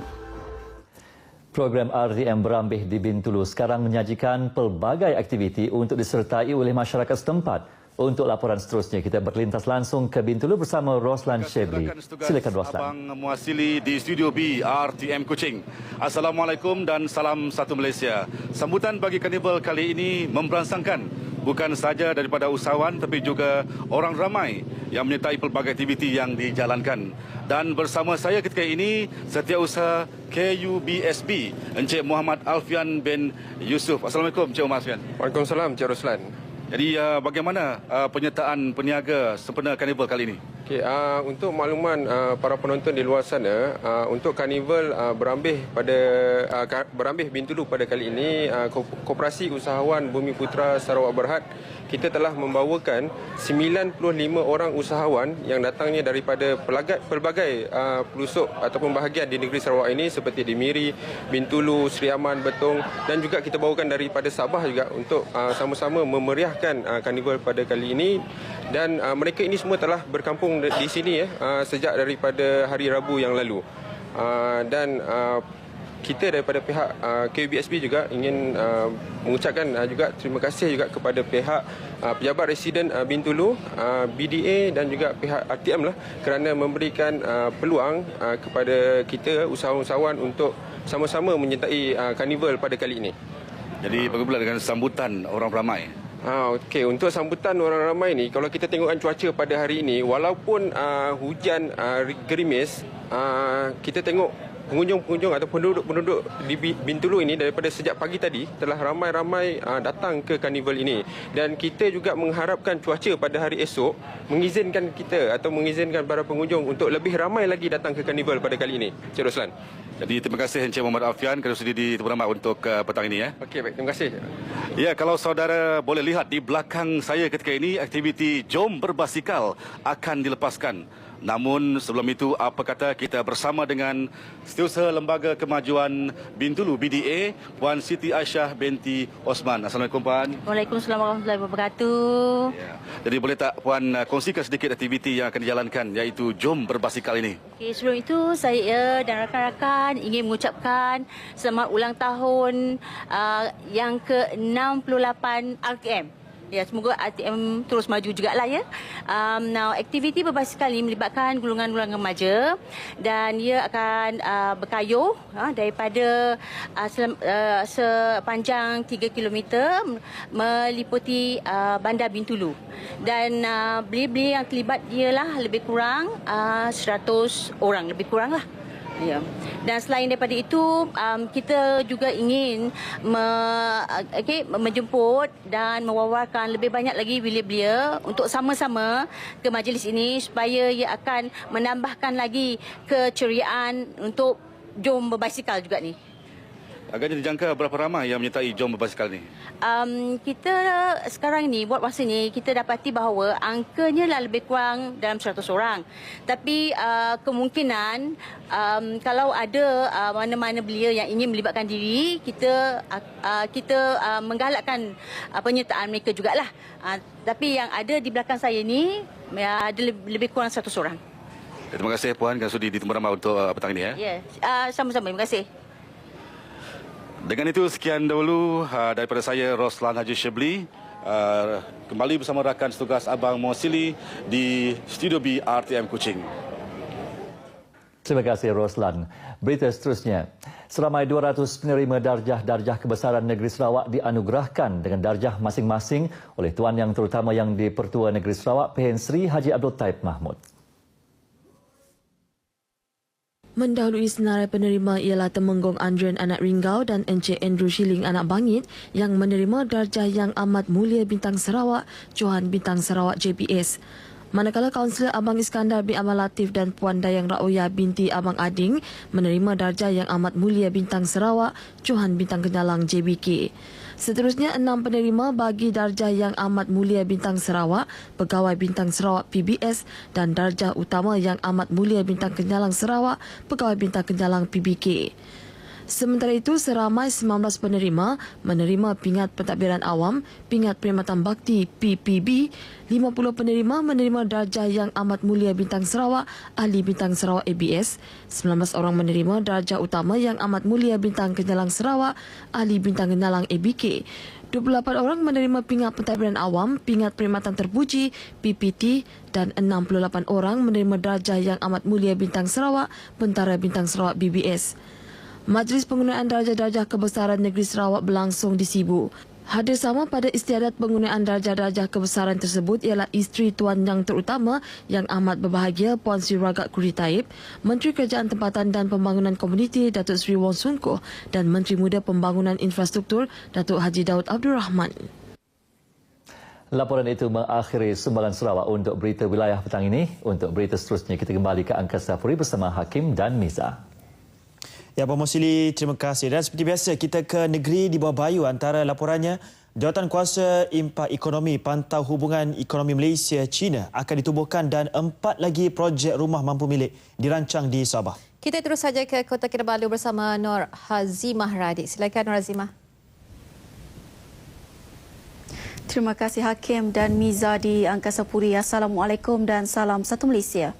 Program RTM Berambih di Bintulu sekarang menyajikan pelbagai aktiviti untuk disertai oleh masyarakat setempat. Untuk laporan seterusnya, kita berlintas langsung ke Bintulu bersama Roslan Shebli. Silakan Roslan. Abang Muasili di Studio B RTM Kuching. Assalamualaikum dan salam satu Malaysia. Sambutan bagi karnival kali ini memberangsangkan bukan sahaja daripada usahawan tapi juga orang ramai yang menyertai pelbagai aktiviti yang dijalankan. Dan bersama saya ketika ini, Setiausaha KUBSB, Encik Muhammad Alfian bin Yusuf. Assalamualaikum, Encik Muhammad Alfian. Waalaikumsalam, Encik Roslan. Jadi bagaimana penyertaan peniaga sempena karnival kali ini? Okay, untuk makluman para penonton di luar sana, untuk karnival Berambih Bintulu pada kali ini, Koperasi Usahawan Bumi Putra Sarawak Berhad, kita telah membawakan 95 orang usahawan yang datangnya daripada pelbagai pelusuk ataupun bahagian di negeri Sarawak ini seperti di Miri, Bintulu, Seri Aman, Betong, dan juga kita bawakan daripada Sabah juga untuk sama-sama memeriahkan karnival pada kali ini. Dan mereka ini semua telah berkampung di sini sejak daripada hari Rabu yang lalu. Dan kita daripada pihak KUBSB juga ingin mengucapkan juga terima kasih juga kepada pihak pejabat residen Bintulu, BDA dan juga pihak RTM lah kerana memberikan peluang kepada kita usahawan-usahawan untuk sama-sama menyertai karnival pada kali ini. Jadi bagaimana dengan sambutan orang ramai? Okey, untuk sambutan orang ramai ni, kalau kita tengokkan cuaca pada hari ini, walaupun hujan gerimis, kita tengok pengunjung-pengunjung atau penduduk-penduduk di Bintulu ini daripada sejak pagi tadi telah ramai-ramai datang ke karnival ini. Dan kita juga mengharapkan cuaca pada hari esok mengizinkan kita atau mengizinkan para pengunjung untuk lebih ramai lagi datang ke karnival pada kali ini. Encik Roslan. Jadi terima kasih Encik Muhammad Alfian kerana sudi di Tuan Rahmat untuk petang ini. Okey, baik. Terima kasih. Ya, kalau saudara boleh lihat di belakang saya ketika ini, aktiviti Jom Berbasikal akan dilepaskan. Namun sebelum itu, apa kata kita bersama dengan Setiausaha Lembaga Kemajuan Bintulu BDA, Puan Siti Aisyah binti Osman. Assalamualaikum Puan. Waalaikumsalam warahmatullahi wabarakatuh. Ya. Jadi boleh tak Puan kongsikan sedikit aktiviti yang akan dijalankan iaitu Jom Berbasikal ini? Okay, sebelum itu saya dan rakan-rakan ingin mengucapkan selamat ulang tahun yang ke-68 RTM. Ya, semoga RTM terus maju jugalah ya. Now, aktiviti berbasikal ini melibatkan golongan-golongan remaja dan ia akan berkayuh daripada sepanjang 3 km meliputi Bandar Bintulu. Dan belia-belia yang terlibat ialah lebih kurang 100 orang, lebih kurang lah. Ya. Dan selain daripada itu, kita juga ingin menjemput dan mewawarkan lebih banyak lagi belia-belia untuk sama-sama ke majlis ini supaya ia akan menambahkan lagi keceriaan untuk jom berbasikal juga ni. Agaknya dijangka berapa ramai yang menyertai jom berbasikal ni? Kita sekarang ni, buat masa ni, kita dapati bahawa angkanya lah lebih kurang dalam 100 orang. Tapi kemungkinan kalau ada mana-mana belia yang ingin melibatkan diri, kita menggalakkan penyertaan mereka jugalah. Tapi yang ada di belakang saya ni, ada lebih kurang 100 orang. Terima kasih Puan kerana sudi ditemu ramai untuk petang ini. Ya, sama-sama. Terima kasih. Dengan itu, sekian dahulu daripada saya, Roslan Haji Shibli. Kembali bersama rakan setugas Abang Mosili di Studio B RTM Kuching. Terima kasih Roslan. Berita seterusnya. Seramai 200 penerima darjah-darjah kebesaran negeri Sarawak dianugerahkan dengan darjah masing-masing oleh Tuan Yang Terutama Yang di-Pertua Negeri Sarawak Pehen Sri Haji Abdul Taib Mahmud. Mendahului senarai penerima ialah Temenggong Andrian Anak Ringgau dan Encik Andrew Shilling Anak Bangit yang menerima darjah Yang Amat Mulia Bintang Sarawak, Johan Bintang Sarawak JPS. Manakala Kaunselor Abang Iskandar bin Amal Latif dan Puan Dayang Rauya binti Abang Ading menerima darjah Yang Amat Mulia Bintang Sarawak, Johan Bintang Kenyalang JBK. Seterusnya, 6 penerima bagi darjah Yang Amat Mulia Bintang Sarawak, Pegawai Bintang Sarawak PBS dan darjah utama Yang Amat Mulia Bintang Kenyalang Sarawak, Pegawai Bintang Kenyalang PBK. Sementara itu, seramai 19 penerima menerima pingat pentadbiran awam, pingat perkhidmatan bakti PPB, 50 penerima menerima darjah Yang Amat Mulia Bintang Sarawak, Ahli Bintang Sarawak ABS, 19 orang menerima darjah utama Yang Amat Mulia Bintang Kenyalang Sarawak, Ahli Bintang Kenyalang ABK, 28 orang menerima pingat pentadbiran awam, pingat perkhidmatan terpuji PPT dan 68 orang menerima darjah Yang Amat Mulia Bintang Sarawak, Bentara Bintang Sarawak BBS. Majlis penggunaan darjah-darjah kebesaran negeri Sarawak berlangsung di Sibu. Hadir sama pada istiadat penggunaan darjah-darjah kebesaran tersebut ialah isteri Tuan Yang Terutama Yang Amat Berbahagia Puan Sri Ragak Kuri Taib, Menteri Kerajaan Tempatan dan Pembangunan Komuniti Datuk Seri Wong Sun Koh dan Menteri Muda Pembangunan Infrastruktur Datuk Haji Daud Abdul Rahman. Laporan itu mengakhiri Sumbangan Sarawak untuk berita wilayah petang ini. Untuk berita seterusnya, kita kembali ke Angkasa Puri bersama Hakim dan Miza. Ya, Abang Mosili, terima kasih. Dan seperti biasa, kita ke negeri di bawah bayu. Antara laporannya, Jawatan Kuasa Impak Ekonomi Pantau Hubungan Ekonomi Malaysia-China akan ditubuhkan dan 4 lagi projek rumah mampu milik dirancang di Sabah. Kita terus saja ke Kota Kinabalu bersama Nur Hazimah Radik. Silakan Nur Hazimah. Terima kasih Hakim dan Miza di Angkasa Puri. Assalamualaikum dan salam satu Malaysia.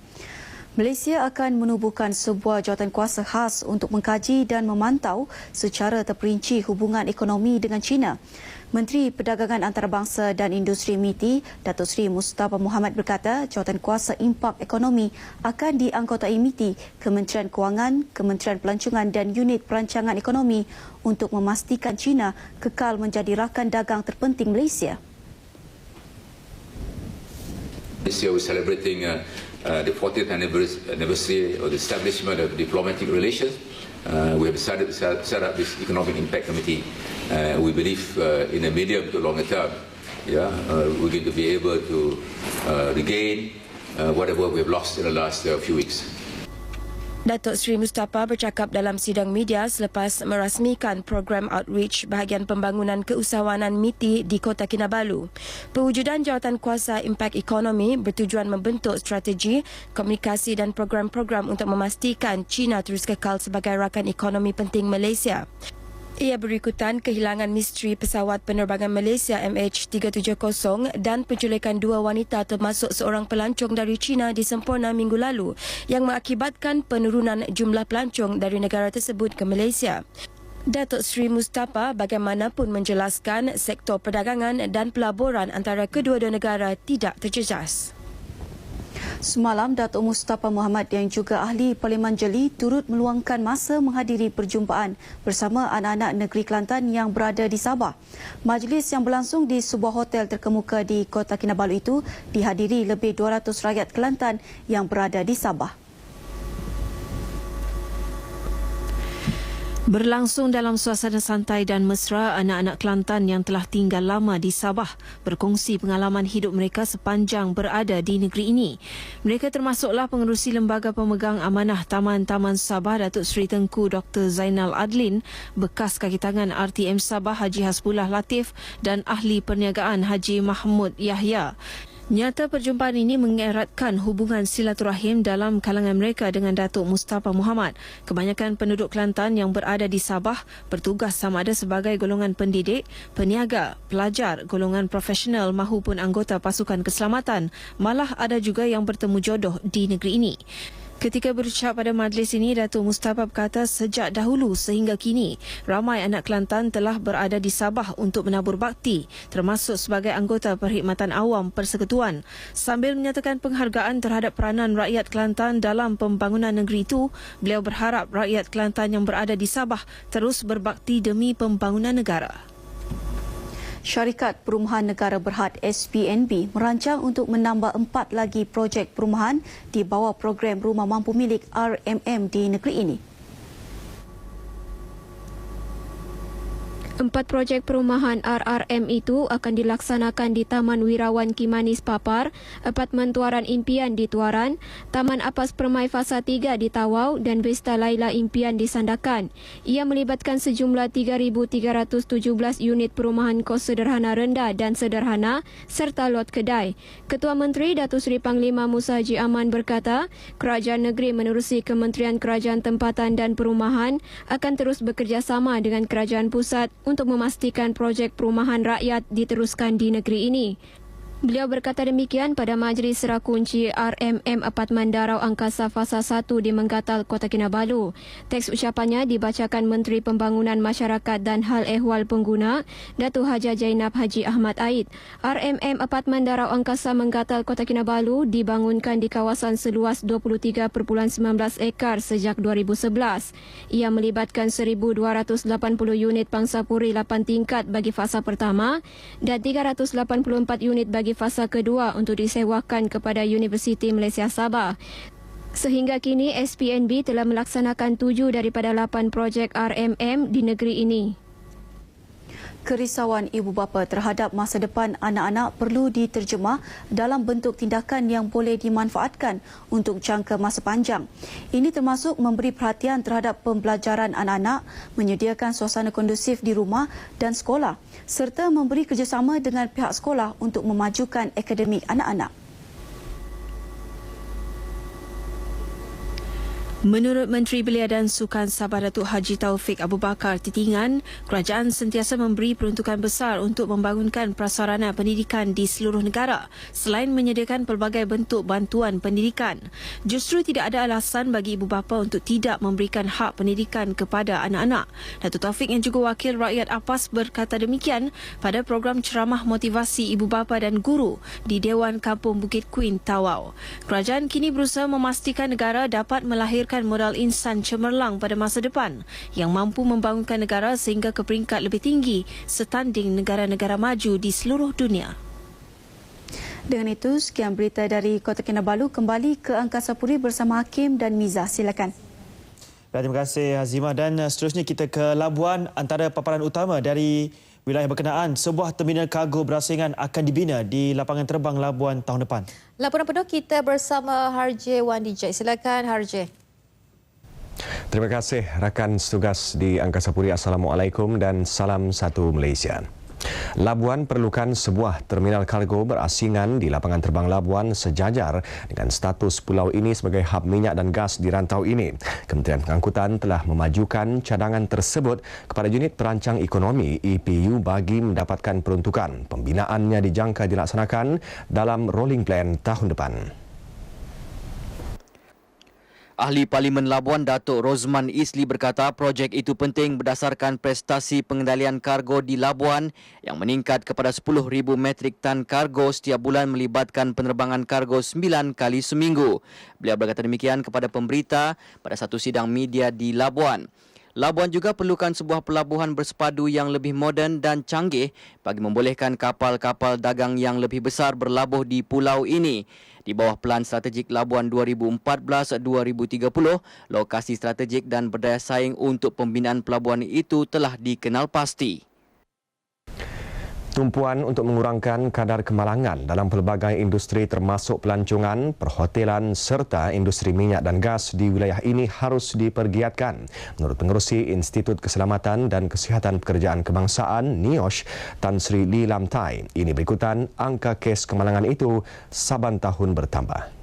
Malaysia akan menubuhkan sebuah jawatankuasa khas untuk mengkaji dan memantau secara terperinci hubungan ekonomi dengan China. Menteri Perdagangan Antarabangsa dan Industri MITI, Datuk Seri Mustafa Mohamad berkata jawatankuasa impak ekonomi akan dianggotai MITI, Kementerian Kewangan, Kementerian Pelancongan dan Unit Perancangan Ekonomi untuk memastikan China kekal menjadi rakan dagang terpenting Malaysia. This year we're celebrating the 40th anniversary of the establishment of diplomatic relations. We have decided to set up this Economic Impact Committee. We believe in the medium to longer term, we're going to be able to regain whatever we've lost in the last few weeks. Datuk Seri Mustafa bercakap dalam sidang media selepas merasmikan program outreach bahagian pembangunan keusahawanan MITI di Kota Kinabalu. Pewujudan Jawatankuasa Impak Ekonomi bertujuan membentuk strategi, komunikasi dan program-program untuk memastikan China terus kekal sebagai rakan ekonomi penting Malaysia. Ia berikutan kehilangan misteri pesawat penerbangan Malaysia MH370 dan penculikan 2 wanita termasuk seorang pelancong dari China di Semporna minggu lalu yang mengakibatkan penurunan jumlah pelancong dari negara tersebut ke Malaysia. Datuk Seri Mustapa bagaimanapun menjelaskan sektor perdagangan dan pelaburan antara kedua-dua negara tidak terjejas. Semalam, Datuk Mustapa Mohamad yang juga ahli Parlimen Jeli turut meluangkan masa menghadiri perjumpaan bersama anak-anak negeri Kelantan yang berada di Sabah. Majlis yang berlangsung di sebuah hotel terkemuka di Kota Kinabalu itu dihadiri lebih 200 rakyat Kelantan yang berada di Sabah. Berlangsung dalam suasana santai dan mesra, anak-anak Kelantan yang telah tinggal lama di Sabah berkongsi pengalaman hidup mereka sepanjang berada di negeri ini. Mereka termasuklah pengerusi Lembaga Pemegang Amanah Taman-Taman Sabah Datuk Seri Tengku Dr. Zainal Adlin, bekas kaki tangan RTM Sabah Haji Hasbullah Latif dan ahli perniagaan Haji Mahmud Yahya. Nyata perjumpaan ini mengeratkan hubungan silaturahim dalam kalangan mereka dengan Datuk Mustapa Mohamad. Kebanyakan penduduk Kelantan yang berada di Sabah bertugas sama ada sebagai golongan pendidik, peniaga, pelajar, golongan profesional mahupun anggota pasukan keselamatan. Malah ada juga yang bertemu jodoh di negeri ini. Ketika berucap pada majlis ini, Datuk Mustapa berkata sejak dahulu sehingga kini, ramai anak Kelantan telah berada di Sabah untuk menabur bakti, termasuk sebagai anggota Perkhidmatan Awam Persekutuan. Sambil menyatakan penghargaan terhadap peranan rakyat Kelantan dalam pembangunan negeri itu, beliau berharap rakyat Kelantan yang berada di Sabah terus berbakti demi pembangunan negara. Syarikat Perumahan Negara Berhad SPNB merancang untuk menambah 4 lagi projek perumahan di bawah program Rumah Mampu Milik RMM di negeri ini. 4 projek perumahan RRM itu akan dilaksanakan di Taman Wirawan Kimanis Papar, Apartmen Tuaran Impian di Tuaran, Taman Apas Permai Fasa 3 di Tawau dan Vista Laila Impian di Sandakan. Ia melibatkan sejumlah 3,317 unit perumahan kos sederhana rendah dan sederhana serta lot kedai. Ketua Menteri Datuk Seri Panglima Musa Haji Aman berkata, kerajaan negeri menerusi Kementerian Kerajaan Tempatan dan Perumahan akan terus bekerjasama dengan kerajaan pusat untuk memastikan projek perumahan rakyat diteruskan di negeri ini. Beliau berkata demikian pada majlis serah kunci RMM Apartmen Darau Angkasa Fasa 1 di Menggatal, Kota Kinabalu. Teks ucapannya dibacakan Menteri Pembangunan Masyarakat dan Hal Ehwal Pengguna, Datuk Haja Jainab Haji Ahmad Aid. RMM Apartmen Darau Angkasa Menggatal, Kota Kinabalu dibangunkan di kawasan seluas 23.19 ekar sejak 2011. Ia melibatkan 1,280 unit pangsapuri 8 tingkat bagi fasa pertama dan 384 unit bagi fasa kedua untuk disewakan kepada Universiti Malaysia Sabah. Sehingga kini SPNB telah melaksanakan 7 daripada 8 projek RMM di negeri ini. Kerisauan ibu bapa terhadap masa depan anak-anak perlu diterjemah dalam bentuk tindakan yang boleh dimanfaatkan untuk jangka masa panjang. Ini termasuk memberi perhatian terhadap pembelajaran anak-anak, menyediakan suasana kondusif di rumah dan sekolah, serta memberi kerjasama dengan pihak sekolah untuk memajukan akademik anak-anak. Menurut Menteri Belia dan Sukan Sabah Datuk Haji Taufik Abu Bakar Titingan, kerajaan sentiasa memberi peruntukan besar untuk membangunkan prasarana pendidikan di seluruh negara selain menyediakan pelbagai bentuk bantuan pendidikan. Justru tidak ada alasan bagi ibu bapa untuk tidak memberikan hak pendidikan kepada anak-anak. Datuk Taufik yang juga wakil rakyat APAS berkata demikian pada program ceramah motivasi ibu bapa dan guru di Dewan Kampung Bukit Queen, Tawau. Kerajaan kini berusaha memastikan negara dapat melahirkan modal insan cemerlang pada masa depan yang mampu membangunkan negara sehingga ke peringkat lebih tinggi setanding negara-negara maju di seluruh dunia. Dengan itu, sekian berita dari Kota Kinabalu. Kembali ke Angkasa Puri bersama Hakim dan Miza. Silakan. Terima kasih Hazimah, dan seterusnya kita ke Labuan. Antara paparan utama dari wilayah berkenaan, sebuah terminal kargo berasingan akan dibina di lapangan terbang Labuan tahun depan. Laporan penuh kita bersama Harje Wandijai. Silakan Harje. Terima kasih rakan setugas di Angkasa Puri. Assalamualaikum dan salam satu Malaysia. Labuan perlukan sebuah terminal kargo berasingan di lapangan terbang Labuan sejajar dengan status pulau ini sebagai hub minyak dan gas di rantau ini. Kementerian Pengangkutan telah memajukan cadangan tersebut kepada unit perancang ekonomi EPU bagi mendapatkan peruntukan. Pembinaannya dijangka dilaksanakan dalam rolling plan tahun depan. Ahli Parlimen Labuan Datuk Rozman Isli berkata projek itu penting berdasarkan prestasi pengendalian kargo di Labuan yang meningkat kepada 10,000 metrik tan kargo setiap bulan melibatkan penerbangan kargo 9 kali seminggu. Beliau berkata demikian kepada pemberita pada satu sidang media di Labuan. Labuan juga perlukan sebuah pelabuhan bersepadu yang lebih moden dan canggih bagi membolehkan kapal-kapal dagang yang lebih besar berlabuh di pulau ini. Di bawah Pelan Strategik Labuan 2014-2030, lokasi strategik dan berdaya saing untuk pembinaan pelabuhan itu telah dikenal pasti. Tumpuan untuk mengurangkan kadar kemalangan dalam pelbagai industri termasuk pelancongan, perhotelan serta industri minyak dan gas di wilayah ini harus dipergiatkan. Menurut Pengerusi Institut Keselamatan dan Kesihatan Pekerjaan Kebangsaan NIOSH, Tan Sri Lee Lam Tai, ini berikutan angka kes kemalangan itu saban tahun bertambah.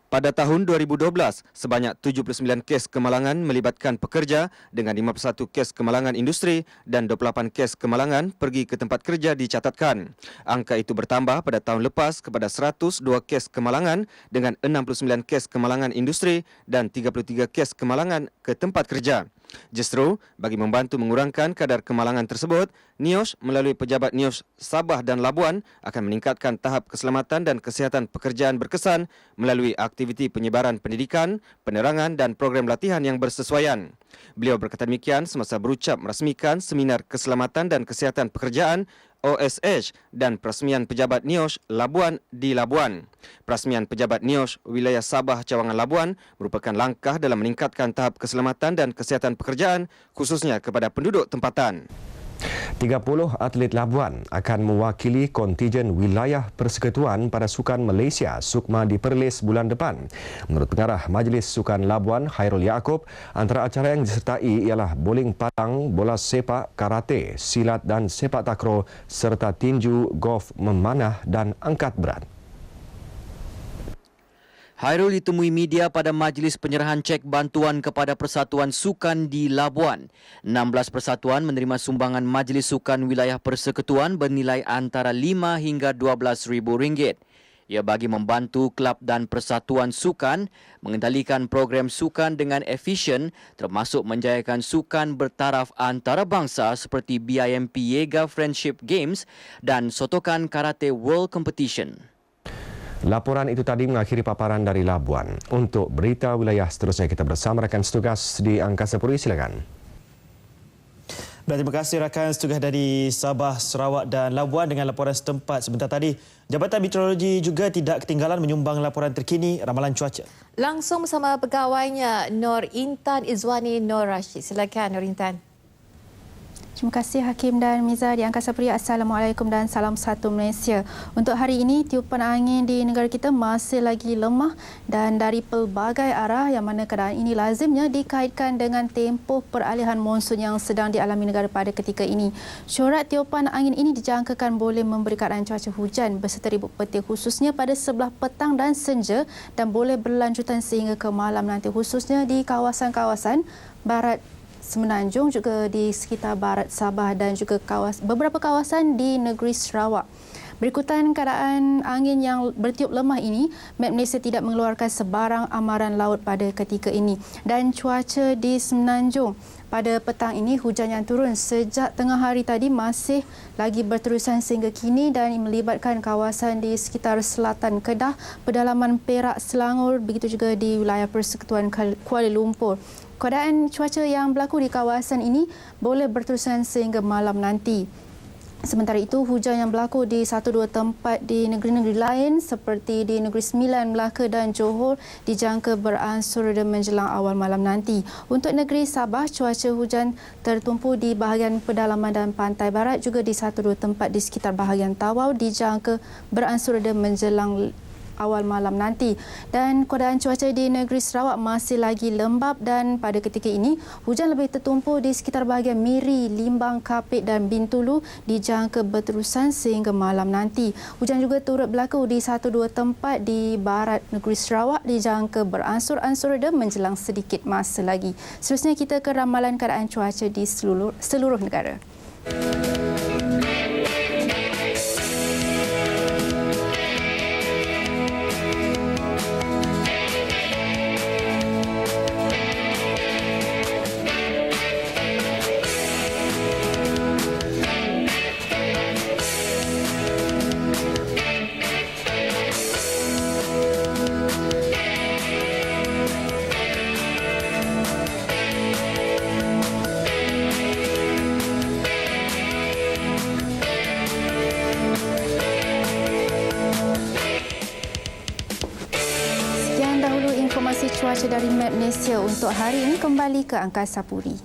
Pada tahun 2012, sebanyak 79 kes kemalangan melibatkan pekerja dengan 51 kes kemalangan industri dan 28 kes kemalangan pergi ke tempat kerja dicatatkan. Angka itu bertambah pada tahun lepas kepada 102 kes kemalangan dengan 69 kes kemalangan industri dan 33 kes kemalangan ke tempat kerja. Justru, bagi membantu mengurangkan kadar kemalangan tersebut, NIOSH melalui pejabat NIOSH Sabah dan Labuan akan meningkatkan tahap keselamatan dan kesihatan pekerjaan berkesan melalui aktiviti penyebaran pendidikan, penerangan dan program latihan yang bersesuaian. Beliau berkata demikian semasa berucap merasmikan Seminar Keselamatan dan Kesihatan Pekerjaan OSH dan perasmian pejabat NIOSH Labuan di Labuan. Perasmian pejabat NIOSH wilayah Sabah Cawangan Labuan merupakan langkah dalam meningkatkan tahap keselamatan dan kesihatan pekerjaan khususnya kepada penduduk tempatan. 30 atlet Labuan akan mewakili kontingen wilayah Persekutuan pada Sukan Malaysia Sukma di Perlis bulan depan. Menurut pengarah Majlis Sukan Labuan Hairul Yaakob, antara acara yang disertai ialah bowling patang, bola sepak, karate, silat dan sepak takraw serta tinju, golf, memanah dan angkat berat. Hairul ditemui media pada majlis penyerahan cek bantuan kepada Persatuan Sukan di Labuan. 16 persatuan menerima sumbangan Majlis Sukan Wilayah Persekutuan bernilai antara 5 hingga RM12,000. Ia bagi membantu klub dan persatuan sukan mengendalikan program sukan dengan efisien termasuk menjayakan sukan bertaraf antarabangsa seperti BIMP Yega Friendship Games dan Sotokan Karate World Competition. Laporan itu tadi mengakhiri paparan dari Labuan. Untuk berita wilayah seterusnya kita bersama rakan setugas di Angkasa Puri, silakan. Terima kasih rakan setugas dari Sabah, Sarawak dan Labuan dengan laporan setempat sebentar tadi. Jabatan Meteorologi juga tidak ketinggalan menyumbang laporan terkini ramalan cuaca. Langsung bersama pegawainya Nur Intan Izwani Nur Rashid. Silakan Nur Intan. Terima kasih Hakim dan Miza di Angkasa Puri. Assalamualaikum dan salam satu Malaysia. Untuk hari ini, tiupan angin di negara kita masih lagi lemah dan dari pelbagai arah yang mana keadaan ini lazimnya dikaitkan dengan tempoh peralihan monsun yang sedang dialami negara pada ketika ini. Corak tiupan angin ini dijangkakan boleh memberi keadaan cuaca hujan beserta ribut petir khususnya pada sebelah petang dan senja dan boleh berlanjutan sehingga ke malam nanti khususnya di kawasan-kawasan barat Semenanjung, juga di sekitar barat Sabah dan juga beberapa kawasan di negeri Sarawak. Berikutan keadaan angin yang bertiup lemah ini, Met Malaysia tidak mengeluarkan sebarang amaran laut pada ketika ini. Dan cuaca di Semenanjung pada petang ini, hujan yang turun sejak tengah hari tadi masih lagi berterusan sehingga kini dan melibatkan kawasan di sekitar selatan Kedah, pedalaman Perak, Selangor, begitu juga di wilayah Persekutuan Kuala Lumpur. Keadaan cuaca yang berlaku di kawasan ini boleh berterusan sehingga malam nanti. Sementara itu, hujan yang berlaku di 1-2 tempat di negeri-negeri lain seperti di Negeri Sembilan, Melaka dan Johor dijangka beransur reda menjelang awal malam nanti. Untuk negeri Sabah, cuaca hujan tertumpu di bahagian pedalaman dan pantai barat, juga di 1-2 tempat di sekitar bahagian Tawau dijangka beransur reda menjelang awal malam nanti. Dan keadaan cuaca di negeri Sarawak masih lagi lembap dan pada ketika ini hujan lebih tertumpu di sekitar bahagian Miri, Limbang, Kapit dan Bintulu dijangka berterusan sehingga malam nanti. Hujan juga turut berlaku di 1-2 tempat di barat negeri Sarawak dijangka beransur-ansur reda menjelang sedikit masa lagi. Seterusnya kita ke ramalan keadaan cuaca di seluruh negara. cuaca dari Map Malaysia untuk hari ini. Kembali ke Angkasa Puri.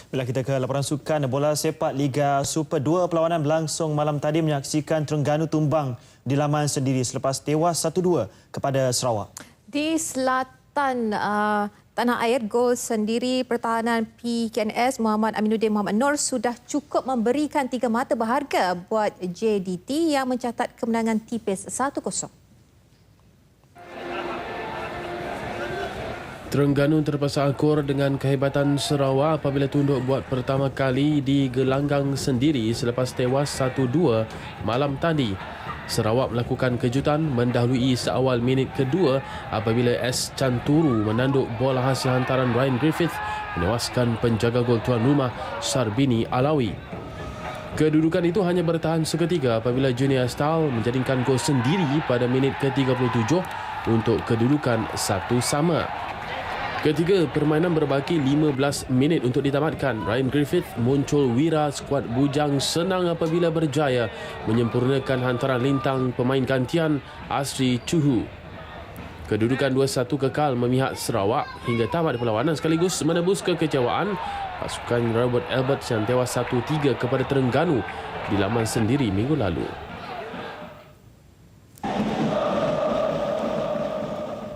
Bila kita ke laporan sukan, bola sepak Liga Super 2 perlawanan berlangsung malam tadi menyaksikan Terengganu tumbang di laman sendiri selepas tewas 1-2 kepada Sarawak. Di selatan tanah air, gol sendiri pertahanan PKNS Muhammad Aminuddin Muhammad Noor sudah cukup memberikan 3 mata berharga buat JDT yang mencatat kemenangan tipis 1-0. Terengganu terpaksa akur dengan kehebatan Sarawak apabila tunduk buat pertama kali di gelanggang sendiri selepas tewas 1-2 malam tadi. Sarawak melakukan kejutan mendahului seawal minit kedua apabila S. Canturu menanduk bola hasil hantaran Ryan Griffith menewaskan penjaga gol tuan rumah Sarbini Alawi. Kedudukan itu hanya bertahan seketika apabila Junior Style menjadikan gol sendiri pada minit ke-37 untuk kedudukan 1-1. Ketika permainan berbaki 15 minit untuk ditamatkan, Ryan Griffith muncul wira skuad bujang senang apabila berjaya menyempurnakan hantaran lintang pemain gantian Asri Chuhu. Kedudukan 2-1 kekal memihak Sarawak hingga tamat perlawanan sekaligus menebus kekecewaan pasukan Robert Alberts yang tewas 1-3 kepada Terengganu di laman sendiri minggu lalu.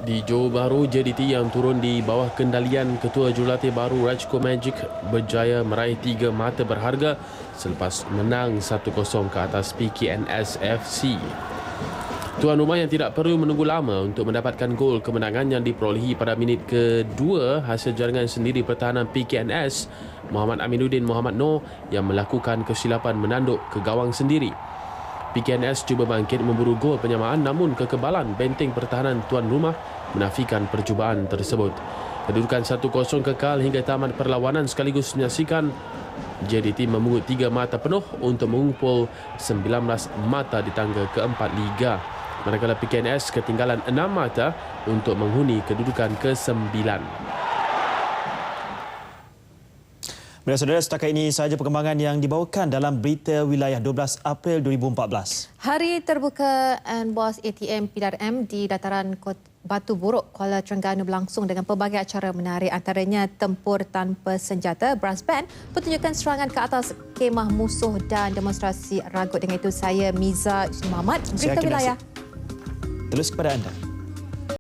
Di Johor Bahru, JDT yang turun di bawah kendalian Ketua Jurulatih baru Rajko Magic berjaya meraih 3 mata berharga selepas menang 1-0 ke atas PKNS FC. Tuan rumah yang tidak perlu menunggu lama untuk mendapatkan gol kemenangan yang diperolehi pada minit kedua hasil jaringan sendiri pertahanan PKNS Muhammad Aminuddin Muhammad Noor yang melakukan kesilapan menanduk ke gawang sendiri. PKNS cuba bangkit memburu gol penyamaan namun kekebalan benteng pertahanan tuan rumah menafikan percubaan tersebut. Kedudukan 1-0 kekal hingga tamat perlawanan sekaligus menyaksikan JDT memungut 3 mata penuh untuk mengumpul 19 mata di tangga keempat Liga. Manakala PKNS ketinggalan 6 mata untuk menghuni kedudukan ke-9. Saudara, setakat ini sahaja perkembangan yang dibawakan dalam Berita Wilayah 12 April 2014. Hari terbuka NBOS ATM Pilar M di dataran Batu Buruk, Kuala Terengganu berlangsung dengan pelbagai acara menarik, antaranya tempur tanpa senjata, brass band, pertunjukan serangan ke atas kemah musuh dan demonstrasi ragut. Dengan itu saya Miza Muhammad, Berita Wilayah. Terus kepada anda.